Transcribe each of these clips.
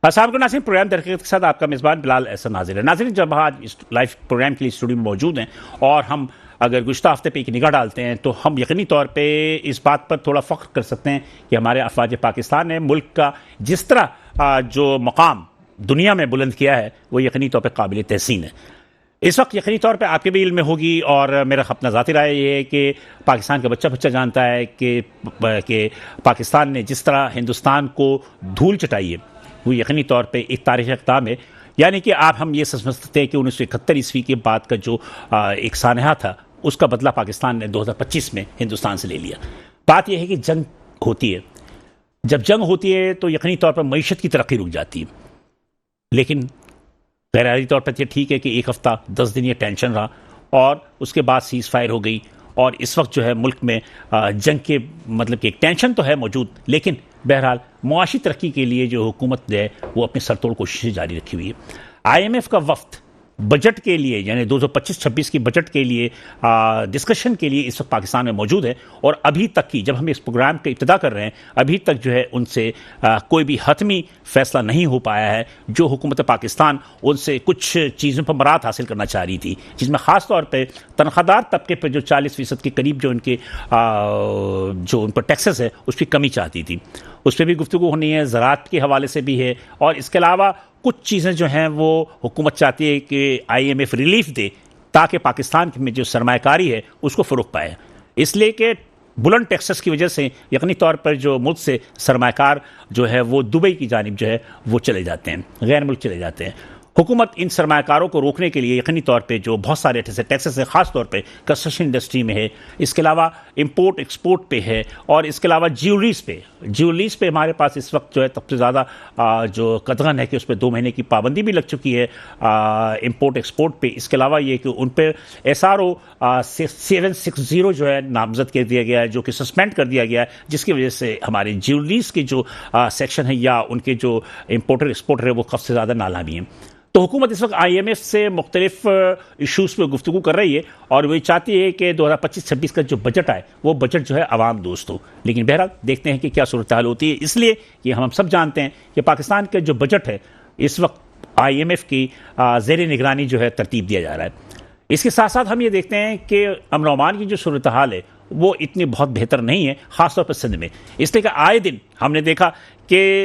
अस्सलाम नाज़रीन, प्रोग्राम तरक्की के साथ आपका मेज़बान बिलाल एहसन नाज़िर है। नाज़रीन, जब आज इस लाइव प्रोग्राम के लिए स्टूडियो में मौजूद हैं और हम अगर गुज़श्ता हफ्ते पे एक निगाह डालते हैं तो हम यकीनी तौर पे इस बात पर थोड़ा फ़ख्र कर सकते हैं कि हमारे अफ़वाज पाकिस्तान ने मुल्क का जिस तरह जो मकाम दुनिया में बुलंद किया है वो यकीनी तौर पर काबिल तहसीन है। इस वक्त यकीनी तौर पे आपके भी इल्म में होगी और मेरा अपना ज़ाती राय ये है कि पाकिस्तान का बच्चा बच्चा जानता है कि पाकिस्तान ने जिस तरह हिंदुस्तान को धूल चटाई है वो यकीनी तौर पे एक तारीख़ इक़दाम है। यानी कि आप हम ये समझ सकते हैं कि 1971 ईस्वी के बाद का जो एक सानहा था उसका बदला पाकिस्तान ने 2025 में हिंदुस्तान से ले लिया। बात यह है कि जंग होती है, जब जंग होती है तो यकीनी तौर पर मईशत की तरक्की रुक जाती है, लेकिन गैरारी तौर पर ठीक है कि एक हफ्ता 10 दिन ये टेंशन रहा और उसके बाद सीज़ फायर हो गई और इस वक्त जो है मुल्क में जंग के मतलब कि एक टेंशन तो है मौजूद, लेकिन बहरहाल मुआशी तरक्की के लिए जो हुकूमत है वो अपनी सरतोड़ कोशिशें जारी रखी हुई है। IMF का वफ्त बजट के लिए यानी 2025-26 की बजट के लिए डिस्कशन के लिए इस वक्त पाकिस्तान में मौजूद है और अभी तक की जब हम इस प्रोग्राम का इब्तिदा कर रहे हैं अभी तक जो है उनसे कोई भी हतमी फैसला नहीं हो पाया है। जो हुकूमत पाकिस्तान उनसे कुछ चीज़ों पर मराहत हासिल करना चाह रही थी, जिसमें ख़ास तौर पर तनख्वाहदार तबके पर जो 40% के करीब जो उनके जो उन पर टैक्सेस है उस पर कमी चाहती थी, उस पर भी गुफ्तगू होनी है, ज़राअत के हवाले से भी है और इसके अलावा कुछ चीज़ें जो हैं वो हुकूमत चाहती है कि IMF रिलीफ दे ताकि पाकिस्तान में जो सरमायाकारी है उसको फ़रोग पाए, इसलिए कि बुलंद टैक्सेस की वजह से यकीनी तौर पर जो मुल्क से सरमायाकार जो है वो दुबई की जानिब जो है वो चले जाते हैं, गैर मुल्क चले जाते हैं। हुकूमत इन सरमायाकारों को रोकने के लिए यकीनी तौर पे जो बहुत सारे ऐसे टैक्सेस है, ख़ास तौर पे कंस्ट्रक्शन इंडस्ट्री में है, इसके अलावा इंपोर्ट एक्सपोर्ट पे है और इसके अलावा ज्वेलरीज पे हमारे पास इस वक्त जो है सबसे ज़्यादा जो कदगन है कि उस पर 2 महीने की पाबंदी भी लग चुकी है इंपोर्ट एक्सपोर्ट पे। इसके अलावा ये कि उन पर SRO 760 जो है नामजद कर दिया गया है, जो कि सस्पेंड कर दिया गया है, जिसकी वजह से हमारे ज्वेलरीज के जो सेक्शन है या उनके जो इम्पोर्टर एक्सपोर्टर है वो काफ़ी से ज़्यादा नालामी है। तो हुकूमत इस वक्त IMF से मुख्तलिफ इशूज़ पर गुफ्तगू कर रही है और वही चाहती है कि 2025-26 का जो बजट आए वो बजट जो है आवाम दोस्त हो, लेकिन बहरहाल देखते हैं कि क्या सूरत हाल होती है। इसलिए कि हम सब जानते हैं कि पाकिस्तान का जो बजट है इस वक्त IMF की ज़ेर निगरानी जो है तरतीब दिया जा रहा है। इसके साथ साथ हम ये देखते हैं कि अमन ओमान की जो सूरत हाल है वो इतनी बहुत बेहतर नहीं है, ख़ासतौर पर सिंध में, इसलिए कि आए दिन हमने देखा कि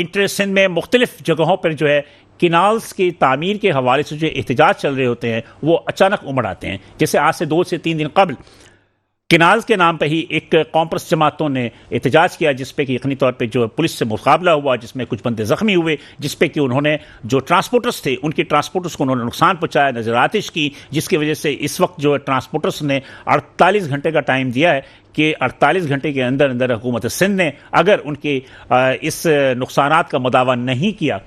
इंटर सिंध में मुख्तलिफ जगहों पर जो है किनाल्स की तामीर के हवाले से जो एहतजाज चल रहे होते हैं वो अचानक उमड़ आते हैं। जैसे आज से 2 से 3 दिन कबल किनाल्स के नाम पे ही एक कॉम्प्रेस जमातों ने एहतजाज किया, जिसपे कि यकीनी तौर पे जो पुलिस से मुकाबला हुआ, जिसमें कुछ बंदे ज़ख्मी हुए, जिसपे कि उन्होंने जो ट्रांसपोर्टर्स थे उनके ट्रांसपोर्टर्स को उन्होंने नुकसान पहुंचाया, नजर आतिश की, जिसकी वजह से इस वक्त जो ट्रांसपोर्टर्स ने 48 घंटे का टाइम दिया है कि 48 घंटे के अंदर अंदर हुकूमत सिंध ने अगर उनके इस नुकसानात का मुदावा नहीं किया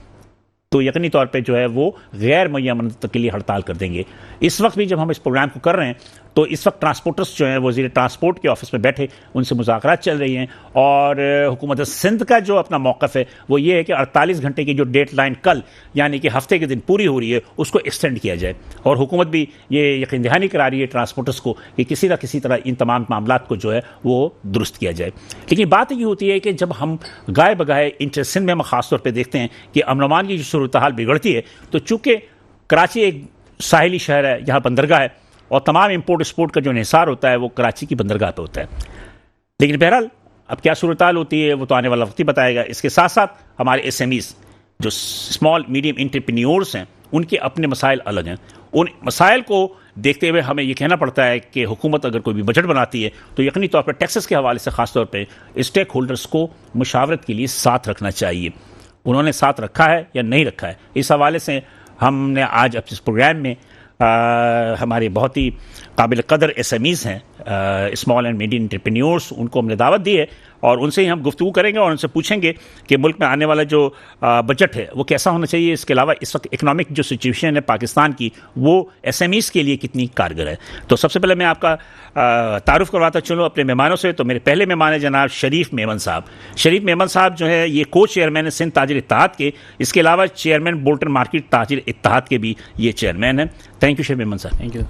तो यकीनी तौर पे जो है वो गैर मुहैया मदद के लिए हड़ताल कर देंगे। इस वक्त भी जब हम इस प्रोग्राम को कर रहे हैं तो इस वक्त ट्रांसपोर्टर्स जो हैं वज़ीर ट्रांसपोर्ट के ऑफिस में बैठे उनसे मुज़ाकरात चल रही हैं और हुकूमत सिंध का जो अपना मौक़िफ़ है वो ये है कि 48 घंटे की जो डेट लाइन कल यानी कि हफ्ते के दिन पूरी हो रही है उसको एक्सटेंड किया जाए और हुकूमत भी ये यकीन दहानी करा रही है ट्रांसपोर्टर्स को कि किसी न किसी तरह इन तमाम मामलात को जो है वो दुरुस्त किया जाए। लेकिन बात ये होती है कि जब हम गाए बगाए इंटर सिंध में हम ख़ास तौर पर देखते हैं कि अमन ओमान की जो सूरत हाल बिगड़ती है तो चूँकि कराची एक साहिली शहर है, यहाँ बंदरगाह है और तमाम इंपोर्ट एक्सपोर्ट का जो इंहिसार होता है वो कराची की बंदरगाह पे होता है, लेकिन बहरहाल अब क्या सूरत हाल होती है वो तो आने वाला वक्त ही बताएगा। इसके साथ साथ हमारे SMEs जो स्मॉल मीडियम एंटरप्रेन्योर्स हैं उनके अपने मसाइल अलग हैं। उन मसाइल को देखते हुए हमें ये कहना पड़ता है कि हुकूमत अगर कोई भी बजट बनाती है तो यकीनी तौर पर टैक्सेस के हवाले से ख़ास तौर पर स्टेक होल्डर्स को मुशावरत के लिए साथ रखना चाहिए। उन्होंने साथ रखा है या नहीं रखा है, इस हवाले से हमने आज अब इस प्रोग्राम में हमारे बहुत ही काबिल कदर SMEs हैं, स्मॉल एंड मीडियम एंटरप्रेन्योर्स, उनको हमने दावत दी है और उनसे ही हम गुफ्तगू करेंगे और उनसे पूछेंगे कि मुल्क में आने वाला जो बजट है वो कैसा होना चाहिए। इसके अलावा इस वक्त इकनॉमिक जो सिचुएशन है पाकिस्तान की वो SMEs के लिए कितनी कारगर है। तो सबसे पहले मैं आपका तारुफ करवाता चलूँ अपने मेहमानों से। तो मेरे पहले मेहमान है जनाब शरीफ मेमन साहब। शरीफ मेमन साहब जो है ये को चेयरमैन है सिंध ताजिर इत्तेहाद के, इसके अलावा चेयरमैन बोल्टन मार्केट ताजिर इत्तेहाद के भी ये चेयरमैन है। थैंक यू शरीफ मेमन साहब। Thank you.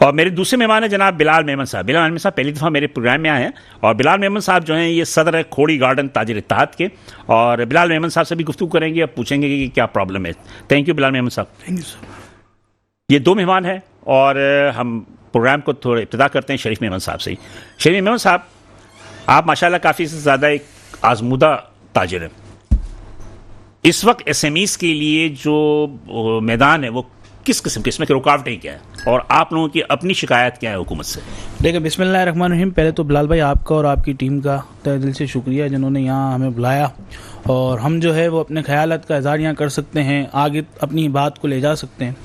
और मेरे दूसरे मेहमान हैं जनाब बिलाल मेमन साहब। बिलाल मेमन साहब पहली दफ़ा मेरे प्रोग्राम में आए हैं, और बिलाल मेमन साहब जो हैं ये सदर है खोड़ी गार्डन ताजिर इत्तेहाद के, और बिलाल मेमन साहब से भी गुफ्तगू करेंगे और पूछेंगे कि क्या प्रॉब्लम है। थैंक यू बिलाल मेमन साहब। Thank you sir. ये दो मेहमान हैं और हम प्रोग्राम को थोड़ा इब्तिदा करते हैं शरीफ मेमन साहब से ही। शरीफ मेमन साहब, आप माशाल्लाह काफ़ी से ज़्यादा एक आजमूदा ताजिर हैं। इस वक्त एसएमईज के लिए जो मैदान है वो किस किस्म के, इसमें रुकावटें क्या है, और आप लोगों की अपनी शिकायत क्या है हुकूमत से? देखिए, बिस्मिल्लाहिर्रहमानिर्रहीम, पहले तो बिलाल भाई आपका और आपकी टीम का तहे दिल से शुक्रिया जिन्होंने यहाँ हमें बुलाया, और हम जो है वो अपने ख़यालात का इज़हार यहाँ कर सकते हैं, आगे अपनी बात को ले जा सकते हैं।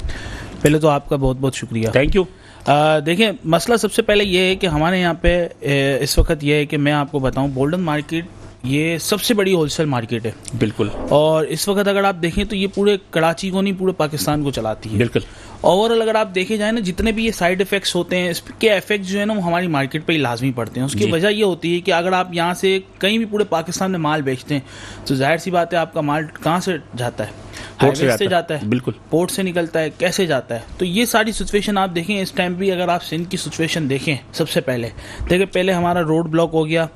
पहले तो आपका बहुत बहुत शुक्रिया। Thank you. देखिए, मसला सबसे पहले ये है कि हमारे यहाँ पे इस वक्त ये है कि मैं आपको बताऊँ, बोल्डन मार्केट ये सबसे बड़ी होलसेल मार्केट है। बिल्कुल। और इस वक्त अगर आप देखें तो ये पूरे कराची को नहीं, पूरे पाकिस्तान को चलाती है। बिल्कुल। ओवरऑल अगर आप देखे जाए ना, जितने भी ये साइड इफेक्ट्स होते हैं, इसके इफेक्ट जो है ना वो हमारी मार्केट पे ही लाजमी पड़ते हैं। उसकी वजह ये होती है कि अगर आप यहाँ से कहीं भी पूरे पाकिस्तान में माल बेचते हैं तो जाहिर सी बात है आपका माल कहाँ से जाता है? पोर्ट से जाता है। बिल्कुल। पोर्ट से निकलता है, कैसे जाता है? तो ये सारी सिचुएशन आप देखें। इस टाइम भी अगर आप सिंध की सिचुएशन देखें, सबसे पहले देखिए, पहले हमारा रोड ब्लॉक हो गया,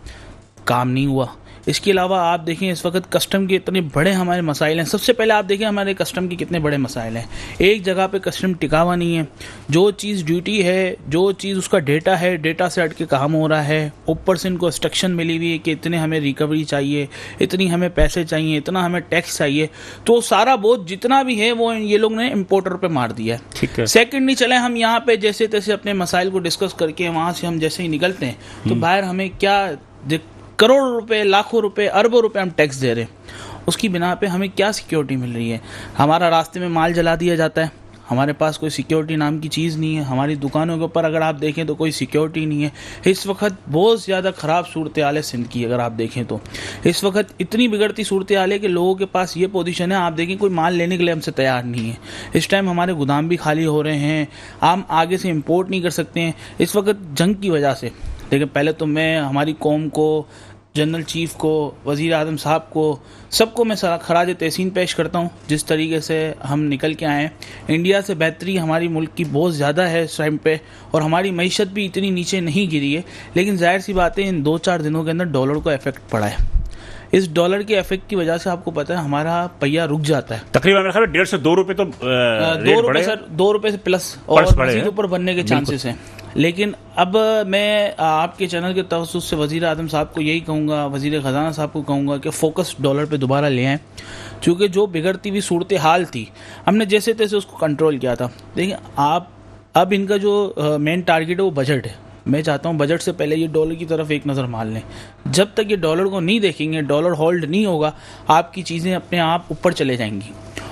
काम नहीं हुआ। इसके अलावा आप देखें इस वक्त कस्टम के इतने बड़े हमारे मसाइल हैं। सबसे पहले आप देखें हमारे कस्टम के कितने बड़े मसाइल हैं। एक जगह पे कस्टम टिका हुआ नहीं है। जो चीज़ ड्यूटी है, जो चीज़ उसका डेटा है, डेटा से हट के काम हो रहा है। ऊपर से इनको इंस्ट्रक्शन मिली हुई है कि इतने हमें रिकवरी चाहिए, इतनी हमें पैसे चाहिए, इतना हमें टैक्स चाहिए। तो सारा बोझ जितना भी है वो ये लोग ने इम्पोर्टर पे मार दिया है। ठीक है। सेकंड नहीं चले, हम यहाँ पे जैसे तैसे अपने मसाइल को डिस्कस करके वहाँ से हम जैसे ही निकलते हैं तो बाहर हमें क्या करोड़ों रुपए, लाखों रुपए, अरबों रुपए हम टैक्स दे रहे हैं। उसकी बिना पे हमें क्या सिक्योरिटी मिल रही है? हमारा रास्ते में माल जला दिया जाता है, हमारे पास कोई सिक्योरिटी नाम की चीज़ नहीं है। हमारी दुकानों के ऊपर अगर आप देखें तो कोई सिक्योरिटी नहीं है। इस वक्त बहुत ज़्यादा ख़राब सूरत हाल है सिंध की। अगर आप देखें तो इस वक्त इतनी बिगड़ती सूरत हाल है कि लोगों के पास ये पोजीशन है, आप देखें कोई माल लेने के लिए हमसे तैयार नहीं है। इस टाइम हमारे गोदाम भी खाली हो रहे हैं, हम आगे से इम्पोर्ट नहीं कर सकते हैं इस वक्त जंग की वजह से। देखिए, पहले तो मैं हमारी कौम को, जनरल चीफ को, वज़ीर आज़म साहब को, सबको मैं खराज तहसीन पेश करता हूँ जिस तरीके से हम निकल के आए हैं। इंडिया से बेहतरी हमारी मुल्क की बहुत ज़्यादा है इस टाइम पे, और हमारी मईशत भी इतनी नीचे नहीं गिरी है। लेकिन जाहिर सी बात है इन 2-4 दिनों के अंदर डॉलर को इफेक्ट पड़ा है। इस डॉलर के इफेक्ट की वजह से आपको पता है हमारा पहिया रुक जाता है। तकरीबन मेरे ख्याल में 1.5 से 2 रुपए तो 2 रुपए सर, 2 रुपए से प्लस और मज़ीद ऊपर बनने के चांसेस हैं। लेकिन अब मैं आपके चैनल के तवज्जुह से वज़ीर आज़म साहब को यही कहूँगा, वज़ीर ख़जाना साहब को कहूँगा कि फ़ोकस डॉलर पे दोबारा ले आएँ, क्योंकि जो बिगड़ती हुई सूरत हाल थी हमने जैसे तैसे उसको कंट्रोल किया था। देखिए, आप अब इनका जो मेन टारगेट है वो बजट है। मैं चाहता हूँ बजट से पहले ये डॉलर की तरफ एक नज़र मार लें। जब तक ये डॉलर को नहीं देखेंगे, डॉलर होल्ड नहीं होगा, आपकी चीज़ें अपने आप ऊपर चले जाएंगी,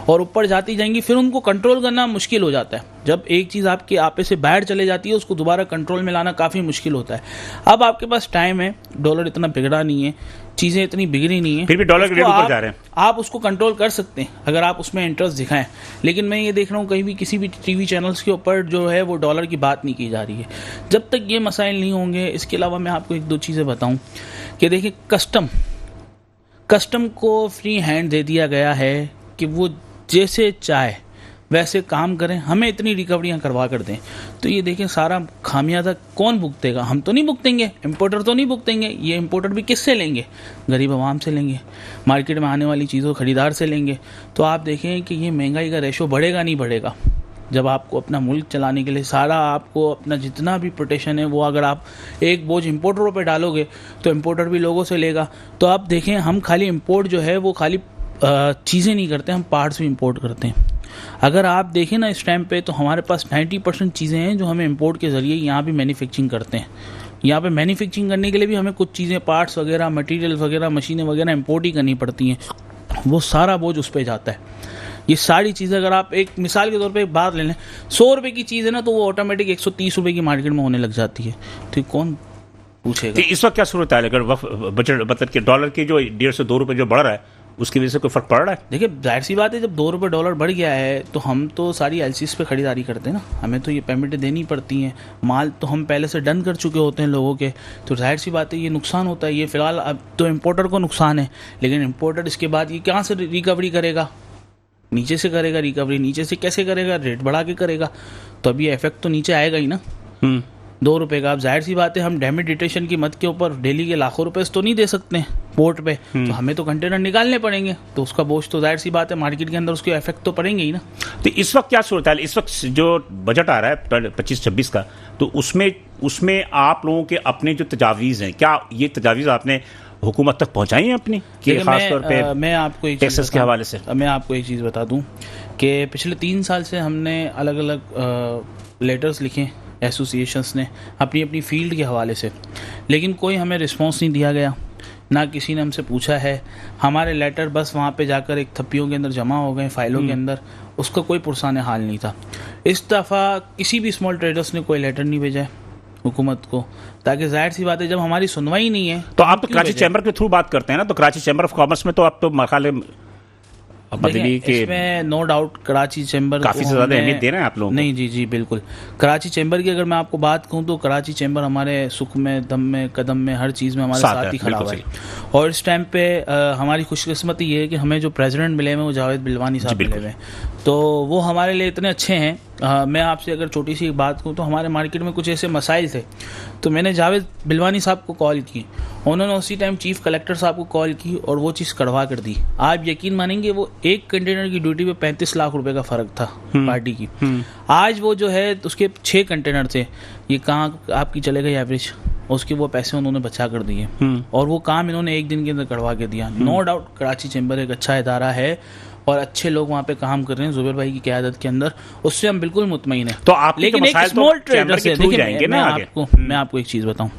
और ऊपर जाती जाएंगी, फिर उनको कंट्रोल करना मुश्किल हो जाता है। जब एक चीज़ आपके आपे से बाहर चले जाती है उसको दोबारा कंट्रोल में लाना काफ़ी मुश्किल होता है। अब आपके पास टाइम है, डॉलर इतना बिगड़ा नहीं है, चीज़ें इतनी बिगड़ी नहीं है, फिर भी डॉलर के रेट ऊपर जा रहे हैं। आप उसको कंट्रोल कर सकते हैं अगर आप उसमें इंटरेस्ट दिखाएं। लेकिन मैं ये देख रहा हूँ कहीं भी किसी भी टीवी चैनल्स के ऊपर जो है वो डॉलर की बात नहीं की जा रही है। जब तक ये मसाइल नहीं होंगे। इसके अलावा मैं आपको 1-2 चीज़ें बताऊँ कि देखिए, कस्टम को फ्री हैंड दे दिया गया है कि वो जैसे चाहे वैसे काम करें, हमें इतनी रिकवरियां करवा कर दें। तो ये देखें, सारा खामियाजा कौन भुगतेगा? हम तो नहीं भुगतेंगे, इम्पोर्टर तो नहीं भुगतेंगे। ये इम्पोर्टर भी किससे लेंगे? गरीब आवाम से लेंगे, मार्केट में आने वाली चीज़ों खरीदार से लेंगे। तो आप देखें कि ये महंगाई का रेशो बढ़ेगा नहीं बढ़ेगा। जब आपको अपना मुल्क चलाने के लिए सारा आपको अपना जितना भी प्रोटेक्शन है वो अगर आप एक बोझ इम्पोर्टरों पे डालोगे तो इम्पोर्टर भी लोगों से लेगा। तो आप देखें, हम खाली इम्पोर्ट जो है वो खाली चीज़ें नहीं करते, हम पार्ट्स भी इंपोर्ट करते हैं। अगर आप देखें ना इस टाइम पे तो हमारे पास 90% चीज़ें हैं जो हमें इंपोर्ट के ज़रिए यहाँ भी मैन्युफैक्चरिंग करते हैं। यहाँ पे मैन्युफैक्चरिंग करने के लिए भी हमें कुछ चीज़ें, पार्ट्स वगैरह, मटेरियल वगैरह, मशीनें वगैरह इंपोर्ट ही करनी पड़ती हैं। वो सारा बोझ उस पर जाता है। ये सारी चीज़ें अगर आप एक मिसाल के तौर पे एक बात ले लें, 100 रुपये की चीज़ है ना तो वो ऑटोमेटिक 130 रुपये की मार्केट में होने लग जाती है। तो कौन पूछेगा? इस वक्त क्या सूरत है? अगर बजट मतलब कि डॉलर की जो 1.5 से 2 रुपये जो बढ़ रहा है उसकी वजह से कोई फर्क पड़ रहा है? देखिए, जाहिर सी बात है, जब 2 रुपये डॉलर बढ़ गया है तो हम तो सारी एलसीज पे खरीदारी करते हैं ना, हमें तो ये पेमेंटें देनी पड़ती हैं। माल तो हम पहले से डन कर चुके होते हैं लोगों के, तो जाहिर सी बात है ये नुकसान होता है। ये फिलहाल अब तो इम्पोर्टर को नुकसान है, लेकिन इम्पोर्टर इसके बाद ये कहाँ से रिकवरी करेगा? नीचे से करेगा रिकवरी। नीचे से कैसे करेगा? रेट बढ़ा के करेगा। तो अभी इफेक्ट तो नीचे आएगा ही ना। ₹2 का। अब जाहिर सी बात है, हम डैमेज डिटेशन की मद के ऊपर डेली के लाखों रुपए तो नहीं दे सकते हैं पोर्ट पे, तो हमें तो कंटेनर निकालने पड़ेंगे, तो उसका बोझ तो जाहिर सी बात है मार्केट के अंदर उसके इफेक्ट तो पड़ेंगे ही ना। तो इस वक्त क्या सूरत है? इस वक्त जो बजट आ रहा है 25-26 का, तो उसमें आप लोगों के अपने जो तजावीज़ हैं, क्या ये तजावीज़ आपने हुकूमत तक पहुंचाई है अपनी, कि खास तौर पे मैं आपको एक टैक्सेस के हवाले से? मैं आपको एक चीज़ बता दूं कि पिछले 3 साल से हमने अलग अलग लेटर्स लिखे एसोसिएशंस ने अपनी अपनी फील्ड के हवाले से, लेकिन कोई हमें रिस्पांस नहीं दिया गया, ना किसी ने हमसे पूछा है। हमारे लेटर बस वहाँ पे जाकर एक थप्पियों के अंदर जमा हो गए, फाइलों के अंदर, उसका कोई पुरसाने हाल नहीं था। इस दफ़ा किसी भी स्मॉल ट्रेडर्स ने कोई लेटर नहीं भेजा है हुकूमत को, ताकि जाहिर सी बात है जब हमारी सुनवाई नहीं है तो आप तो कराची चैम्बर के थ्रू बात करते हैं ना, तो कराची चैम्बर ऑफ कॉमर्स में तो आप तो मरखाले इसमें नो डाउट कराची चैम्बर काफी ज्यादा अहमियत दे रहे हैं आप लोग। नहीं जी बिल्कुल। कराची चैम्बर की अगर मैं आपको बात कहूँ तो कराची चैम्बर हमारे सुख में, दम में, कदम में, हर चीज़ में हमारे साथ ही खड़ा हुआ है। और इस टाइम पे हमारी खुशकिस्मती ये है कि हमें जो प्रेसिडेंट मिले हुए वो जावेद बिलवानी साहब मिले हुए हैं, तो वो हमारे लिए इतने अच्छे हैं। मैं आपसे अगर छोटी सी बात कहूँ तो हमारे मार्केट में कुछ ऐसे मसाइल थे, तो मैंने जावेद बिलवानी साहब को कॉल की, उन्होंने उसी टाइम चीफ कलेक्टर साहब को कॉल की और वो चीज़ कढ़वा कर दी। आप यकीन मानेंगे, वो एक कंटेनर की ड्यूटी पे 35 लाख रुपए का फ़र्क था पार्टी की। आज वो जो है उसके 6 कंटेनर थे, ये कहाँ आपकी चले गई एवरेज, उसके वो पैसे उन्होंने बचा कर दिए और वो काम इन्होंने एक दिन के अंदर करवा के दिया। नो डाउट कराची चैम्बर एक अच्छा इदारा है और अच्छे लोग वहाँ पे काम कर रहे हैं जुबैर भाई की क़यादत के अंदर, उससे हम बिल्कुल मुतमईन हैं। तो आप लेकिन एक स्मॉल ट्रेडर्स है, देखिए मैं आपको एक चीज़ बताऊँ,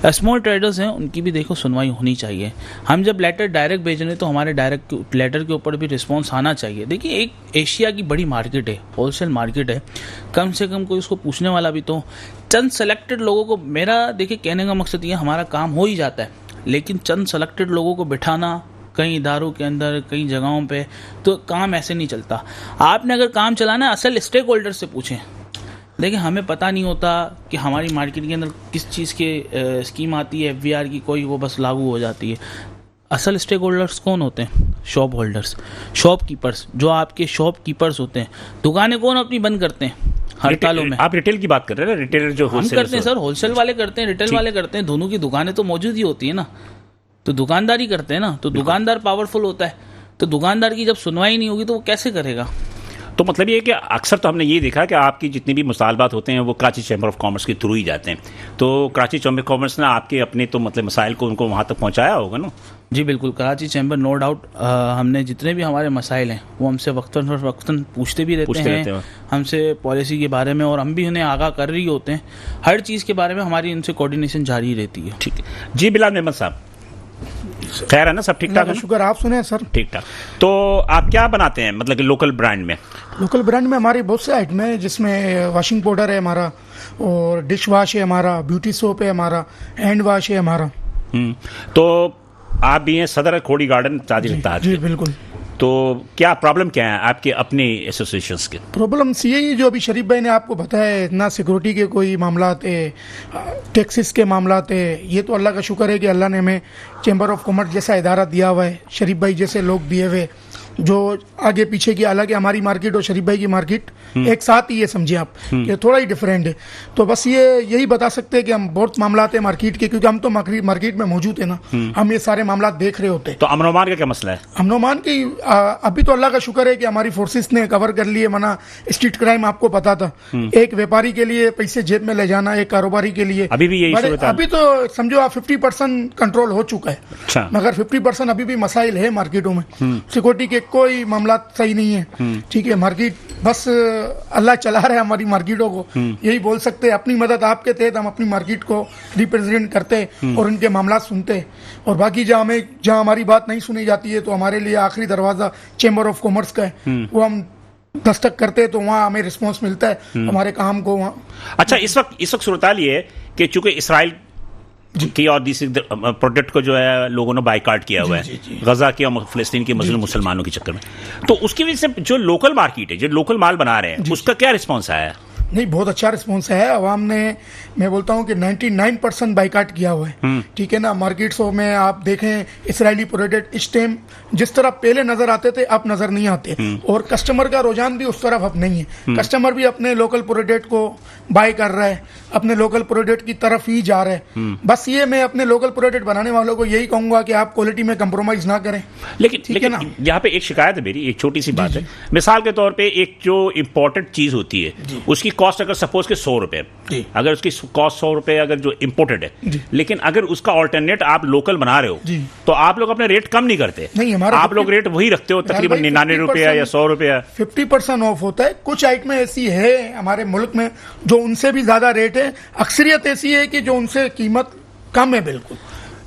स्मॉल ट्रेडर्स हैं, उनकी भी देखो सुनवाई होनी चाहिए। हम जब लेटर डायरेक्ट भेज रहे हैं तो हमारे डायरेक्ट लेटर के ऊपर भी रिस्पॉन्स आना चाहिए। देखिए एक एशिया की बड़ी मार्केट है, होलसेल मार्केट है, कम से कम कोई उसको पूछने वाला भी तो चंद सेलेक्टेड लोगों को, मेरा देखिए कहने का मकसद ये, हमारा काम हो ही जाता है, लेकिन चंद सेलेक्टेड लोगों को बिठाना कई इदारों के अंदर, कई जगहों पे, तो काम ऐसे नहीं चलता। आपने अगर काम चलाना है असल स्टेक होल्डर से पूछें। देखिए हमें पता नहीं होता कि हमारी मार्केट के अंदर किस चीज़ की स्कीम आती है, FVR की कोई, वो बस लागू हो जाती है। असल स्टेक होल्डर्स कौन होते हैं? शॉप होल्डर्स, शॉपकीपर्स, जो आपके शॉपकीपर्स होते हैं। दुकानें कौन अपनी बंद करते हैं हड़तालों में? आप रिटेल की बात कर रहे हैं ना? रिटेलर जो हम करते हैं सर, होलसेल वाले करते हैं, रिटेल वाले करते हैं, दोनों की दुकानें तो मौजूद ही होती है ना, तो दुकानदारी करते हैं ना, तो दुकानदार पावरफुल होता है, तो दुकानदार की जब सुनवाई नहीं होगी तो वो कैसे करेगा? तो मतलब ये कि अक्सर तो हमने ये देखा कि आपकी जितनी भी मुतालबात होते हैं वो कराची चैम्बर ऑफ कॉमर्स के थ्रू ही जाते हैं, तो कराची चैम्बर ऑफ कॉमर्स ने आपके अपने तो मतलब मसाइल को उनको वहाँ तक पहुँचाया होगा ना? जी बिल्कुल, कराची चैम्बर नो डाउट, हमने जितने भी हमारे मसाइल हैं वो हमसे वक्तन पूछते भी रहते हैं हमसे पॉलिसी के बारे में, और हम भी उन्हें आगाह कर रही होते हैं। हर चीज़ के बारे में हमारी उनसे कोऑर्डिनेशन जारी रहती है। ठीक है जी। बिलाल मेहमद साहब, खैर है ना? सब ठीक ठाक है? शुक्र, आप सुने सर? ठीक ठाक। तो आप क्या बनाते हैं मतलब कि लोकल ब्रांड में? लोकल ब्रांड में हमारी बहुत से आइटम है, जिसमें वॉशिंग पाउडर है हमारा, और डिश वॉश है हमारा, ब्यूटी सोप है हमारा, हैंड वॉश है हमारा। तो आप भी हैं सदर खोड़ी गार्डन ताजिर इत्तेहाद? जी बिल्कुल। तो क्या प्रॉब्लम क्या है आपके अपने एसोसिएशंस के? प्रॉब्लम्स यही जो अभी शरीफ भाई ने आपको बताया, ना सिक्योरिटी के कोई मामलात है, टैक्सेस के मामलात है। ये तो अल्लाह का शुक्र है कि अल्लाह ने हमें चैम्बर ऑफ कॉमर्स जैसा इदारा दिया हुआ है, शरीफ भाई जैसे लोग दिए हुए, जो आगे पीछे की, हालांकि हमारी मार्केट और शरीफ भाई की मार्केट एक साथ ही है, समझिए आप कि थोड़ा ही डिफरेंट है। तो बस ये यही बता सकते हैं कि हम बहुत मामलात है मार्केट के, क्योंकि हम तो मार्केट में मौजूद है ना, हम ये सारे मामलात देख रहे होते हैं। तो अमन ओमान का क्या मसला है? अमन ओमान की अभी तो अल्लाह का शुक्र है कि हमारी फोर्सेस ने कवर कर लिए, मना स्ट्रीट क्राइम आपको पता था, एक व्यापारी के लिए पैसे जेब में ले जाना, एक कारोबारी के लिए अभी भी यही अभी तो समझो आप 50% कंट्रोल हो चुका है। अच्छा। मगर 50% अभी भी मसाइल है मार्केटों में, सिक्योरिटी के कोई मामला सही नहीं है। ठीक है, मार्केट बस अल्लाह चला रहा है हमारी मार्केटों को, यही बोल सकते हैं। अपनी मदद आपके तहत हम अपनी मार्केट को रिप्रेजेंट करते हैं और उनके मामला सुनते हैं, और बाकी जहाँ हमारी बात नहीं सुनी जाती है तो हमारे लिए आखिरी दरवाजा चैम्बर ऑफ कॉमर्स का है, वो हम दस्तक करते हैं तो वहाँ हमें रिस्पॉन्स मिलता है हमारे काम को वहाँ। अच्छा, इस वक्त सूरत ये है कि चूंकि इसराइल की और दूसरी प्रोडक्ट को जो है लोगों ने बाइकाट किया हुआ है गजा के और फिलिस्तीन के मजलूम मुसलमानों के चक्कर में, तो उसकी वजह से जो लोकल मार्केट है, जो लोकल माल बना रहे हैं, उसका क्या रिस्पॉन्स आया है? नहीं, बहुत अच्छा रिस्पॉन्स है अवाम ने। मैं बोलता हूँ कि 99% बाइकाट किया हुआ है, ठीक है ना। मार्केट्सों में आप देखें इसराइली प्रोडक्ट इस टाइम जिस तरह पहले नजर आते थे अब नजर नहीं आते, और कस्टमर का रुझान भी उस तरफ अब नहीं है। कस्टमर भी अपने लोकल प्रोडक्ट को बाय कर रहा है, अपने लोकल प्रोडक्ट की तरफ ही जा रहे हैं। बस ये मैं अपने लोकल प्रोडक्ट बनाने वालों को यही कहूंगा कि आप क्वालिटी में कंप्रोमाइज ना करें। लेकिन यहाँ पे एक शिकायत है मेरी, एक छोटी सी बात है। मिसाल के तौर पे एक जो इम्पोर्टेड चीज होती है उसकी कॉस्ट अगर सपोज के 100 रुपए, अगर उसकी कॉस्ट 100 रुपए अगर जो इम्पोर्टेड है, लेकिन अगर उसका ऑल्टरनेट आप लोकल बना रहे हो तो आप लोग अपने रेट कम नहीं करते। नहीं, हमारा आप लोग रेट वही रखते हो तकरीबन 99 रुपया या 100 रुपया। 50% ऑफ होता है। कुछ आइटमें ऐसी है हमारे मुल्क में जो उनसे भी ज्यादा रेट है, अक्सरियत ऐसी है कि जो उनसे कीमत कम है बिल्कुल।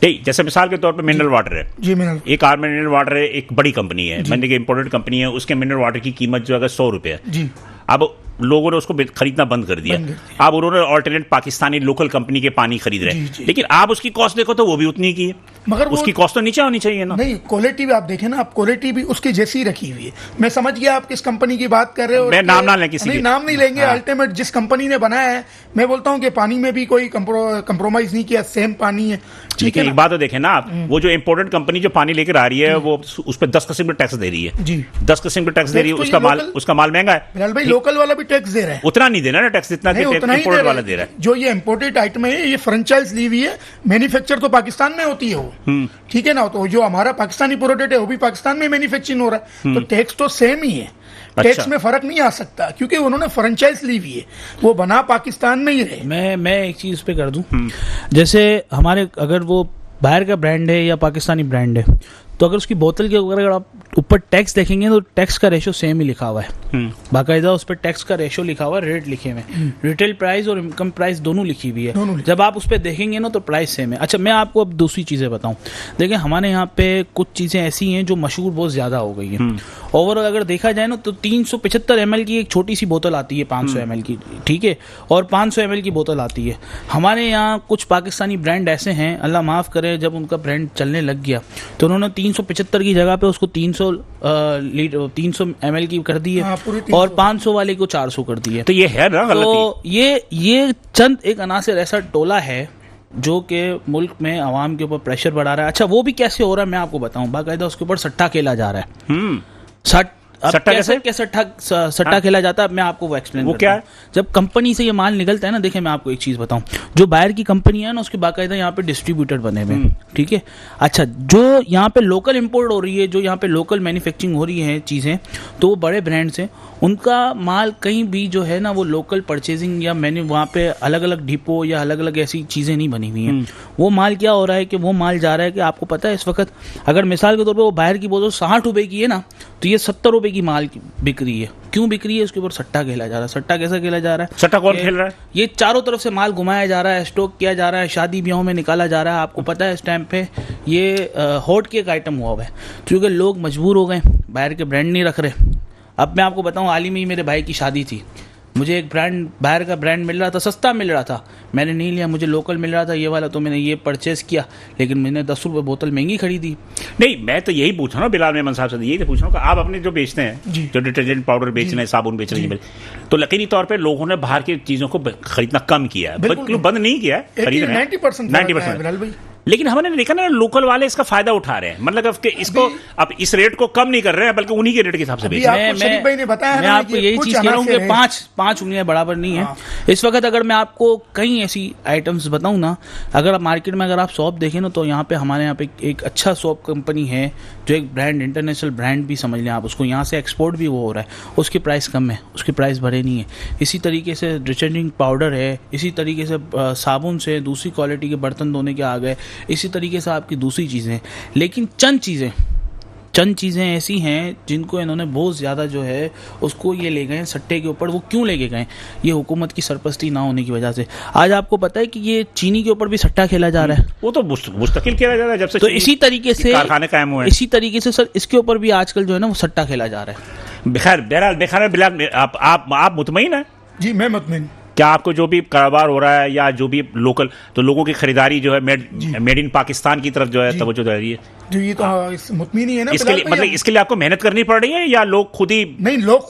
नहीं, जैसे मिसाल के तौर पे मिनरल वाटर है जी, मिनरल एक आर मिनरल वाटर है, एक बड़ी कंपनी है, मैंने कि इंपोर्टेड कंपनी है, उसके मिनरल वाटर की कीमत जो अगर 100 रुपये है जी, अब लोगों ने उसको खरीदना बंद कर दिया। अब उन्होंने ऑल्टरनेट पाकिस्तानी लोकल कंपनी के पानी खरीद रहे हैं, लेकिन आप उसकी कॉस्ट देखो तो वो भी उतनी की है, मगर उसकी कॉस्ट तो नीचे होनी चाहिए ना। नहीं, क्वालिटी भी आप देखें ना, आप क्वालिटी भी उसकी जैसी रखी हुई है। मैं समझ गया आप किस कंपनी की बात कर रहे हो। मैं नाम ना लें किसी नहीं, नाम नहीं लेंगे। अल्टीमेट जिस कंपनी ने बनाया है, मैं बोलता हूँ कि पानी में भी कोई कंप्रोमाइज नहीं किया, सेम पानी है। लेकिन एक बात तो देखें ना आप, वो जो इम्पोर्टेड कंपनी जो पानी लेकर आ रही है वो उस पर 10 किस्म का टैक्स दे रही है जी, 10 किस्म का टैक्स दे रही है। उसका माल महंगा है। बिलाल भाई, लोकल वाला भी टैक्स दे रहा है, उतना नहीं देना ना टैक्स, जितना इम्पोर्टेड वाला दे रहा है। जो ये इम्पोर्टेड आइटम है ये फ्रेंचाइज ली हुई है, मैन्युफैक्चर तो पाकिस्तान में होती है वो, ठीक है ना। तो जो हमारा पाकिस्तानी प्रोडक्ट है वो भी पाकिस्तान में मैन्युफैक्चरिंग हो रहा है, तो टैक्स तो सेम ही है। टैक्स में फर्क नहीं आ सकता क्योंकि उन्होंने फ्रेंचाइज ली हुई है, वो बना पाकिस्तान में ही रहे। मैं एक चीज पे कर दूं, जैसे हमारे अगर वो बाहर का ब्रांड है या पाकिस्तानी ब्रांड है, तो अगर उसकी बोतल के ऊपर अगर आप ऊपर टैक्स देखेंगे तो टैक्स का रेशो सेम ही लिखा हुआ है, बाकायदा उस पर टैक्स का रेशो लिखा हुआ है, रेट लिखे हुए हैं, रिटेल प्राइस और इनकम प्राइस दोनों लिखी हुई है। जब आप उस पर देखेंगे ना तो प्राइस सेम है। अच्छा, मैं आपको अब दूसरी चीज़ें बताऊं। देखिए, हमारे यहाँ पे कुछ चीज़ें ऐसी हैं जो मशहूर बहुत ज़्यादा हो गई हैं। ओवरऑल अगर देखा जाए ना तो 375 ml की एक छोटी सी बोतल आती है 500 ml की, ठीक है, और 500 ml की बोतल आती है। हमारे यहाँ कुछ पाकिस्तानी ब्रांड ऐसे हैं, अल्लाह माफ़ करे, जब उनका ब्रांड चलने लग गया तो उन्होंने 375 की जगह पे उसको 300 ml की कर दी है, और 500 वाले को 400 कर दी है। तो ये है ना गलती। तो ये चंद एक अनासर ऐसा टोला है जो कि मुल्क में आवाम के ऊपर प्रेशर बढ़ा रहा है। अच्छा, वो भी कैसे हो रहा है मैं आपको बताऊं। बाकायदा उसके ऊपर सट्टा खेला जा रहा है। सट्टा खेला जाता है, मैं आपको वो एक्सप्लेन वो क्या है? जब कंपनी से ये माल निकलता है ना, देखिए मैं आपको एक चीज बताऊं, जो बाहर की कंपनी है ना उसके बाकायदा यहाँ पे डिस्ट्रीब्यूटर बने हुए हैं, ठीक है। अच्छा, जो यहाँ पे लोकल इंपोर्ट हो रही है, जो यहाँ पे लोकल मैन्युफैक्चरिंग हो रही है चीजें, तो वो बड़े ब्रांड्स हैं, उनका माल कहीं भी जो है ना वो लोकल परचेजिंग या मैन्यू वहाँ पे अलग अलग डिपो या अलग अलग ऐसी चीज़ें नहीं बनी हुई हैं। वो माल क्या हो रहा है कि वो माल जा रहा है कि आपको पता है इस वक्त अगर मिसाल के तौर पे वो बाहर की बोतल 60 रुपए की है ना, तो ये 70 रुपए की माल बिक रही है। क्यों बिक रही है? उसके ऊपर सट्टा खेला जा रहा है। सट्टा कैसा खेला जा रहा है? सट्टा कौन खेल रहा है? ये चारों तरफ से माल घुमाया जा रहा है, स्टॉक किया जा रहा है, शादी ब्याहों में निकाला जा रहा है। आपको पता है इस टाइम पे ये हॉट केक आइटम हुआ है, क्योंकि लोग मजबूर हो गए, बाहर के ब्रांड नहीं रख रहे। अब मैं आपको बताऊं, हाल ही में मेरे भाई की शादी थी, मुझे एक ब्रांड बाहर का ब्रांड मिल रहा था, सस्ता मिल रहा था, मैंने नहीं लिया। मुझे लोकल मिल रहा था ये वाला, तो मैंने ये परचेस किया, लेकिन मैंने 10 रुपये बोतल महंगी खरीदी। नहीं, मैं तो यही पूछ रहा हूँ बिलाल मेमन साहब से, यही तो पूछ रहा हूँ कि आप अपने जो बेचते हैं, जो डिटर्जेंट पाउडर बेच रहे हैं, साबुन बेच रहे हैं, तो यकीनी तौर पर लोगों ने बाहर की चीज़ों को खरीदना कम किया है, बंद नहीं किया है, 90%। लेकिन हमने देखा ना लोकल वाले इसका फायदा उठा रहे हैं, मतलब इसको अब इस रेट को कम नहीं कर रहे हैं बल्कि उन्हीं के रेट के हिसाब से बेच रहे हैं। मैं आपको यही चीज कह रहा हूँ कि पांच उंगलियां बराबर नहीं है। इस वक्त अगर मैं आपको कई ऐसी आइटम्स बताऊं ना, अगर आप मार्केट में अगर आप शॉप देखें ना, तो यहाँ पे हमारे यहाँ पे एक अच्छा शॉप कंपनी है जो एक ब्रांड, इंटरनेशनल ब्रांड भी समझ लें आप उसको, यहाँ से एक्सपोर्ट भी वो हो रहा है, उसकी प्राइस कम है, उसकी प्राइस बढ़े नहीं है। इसी तरीके से डिटर्जेंट पाउडर है, इसी तरीके से साबुन से दूसरी क्वालिटी के बर्तन धोने के आ गए, इसी तरीके से आपकी दूसरी चीज़ें। लेकिन चंद चीज़ें ऐसी हैं जिनको इन्होंने बहुत ज़्यादा जो है उसको ये ले गए सट्टे के ऊपर। वो क्यों लेके गए? ये हुकूमत की सरपरस्ती ना होने की वजह से। आज आपको पता है कि ये चीनी के ऊपर भी सट्टा खेला जा रहा है। वो तो मुस्तकिल खेला जा रहा है जब से, तो इसी तरीके से कारखाने कायम हुए, इसी तरीके से सर इसके ऊपर भी आजकल जो है ना वो सट्टा खेला जा रहा है। खैर बहरहाल बिलाल, आप मुतमईन है? जी, मैं मुतमईन। क्या आपको जो भी कारोबार हो रहा है या जो भी लोकल, तो लोगों की खरीदारी जो है मेड इन पाकिस्तान की तरफ जो है तवज्जो दे रही है? जो ये तो मुतमिन ही है ना। इसके लिए मतलब इसके लिए आपको मेहनत करनी पड़ रही है या लोग खुद ही? नहीं, लोग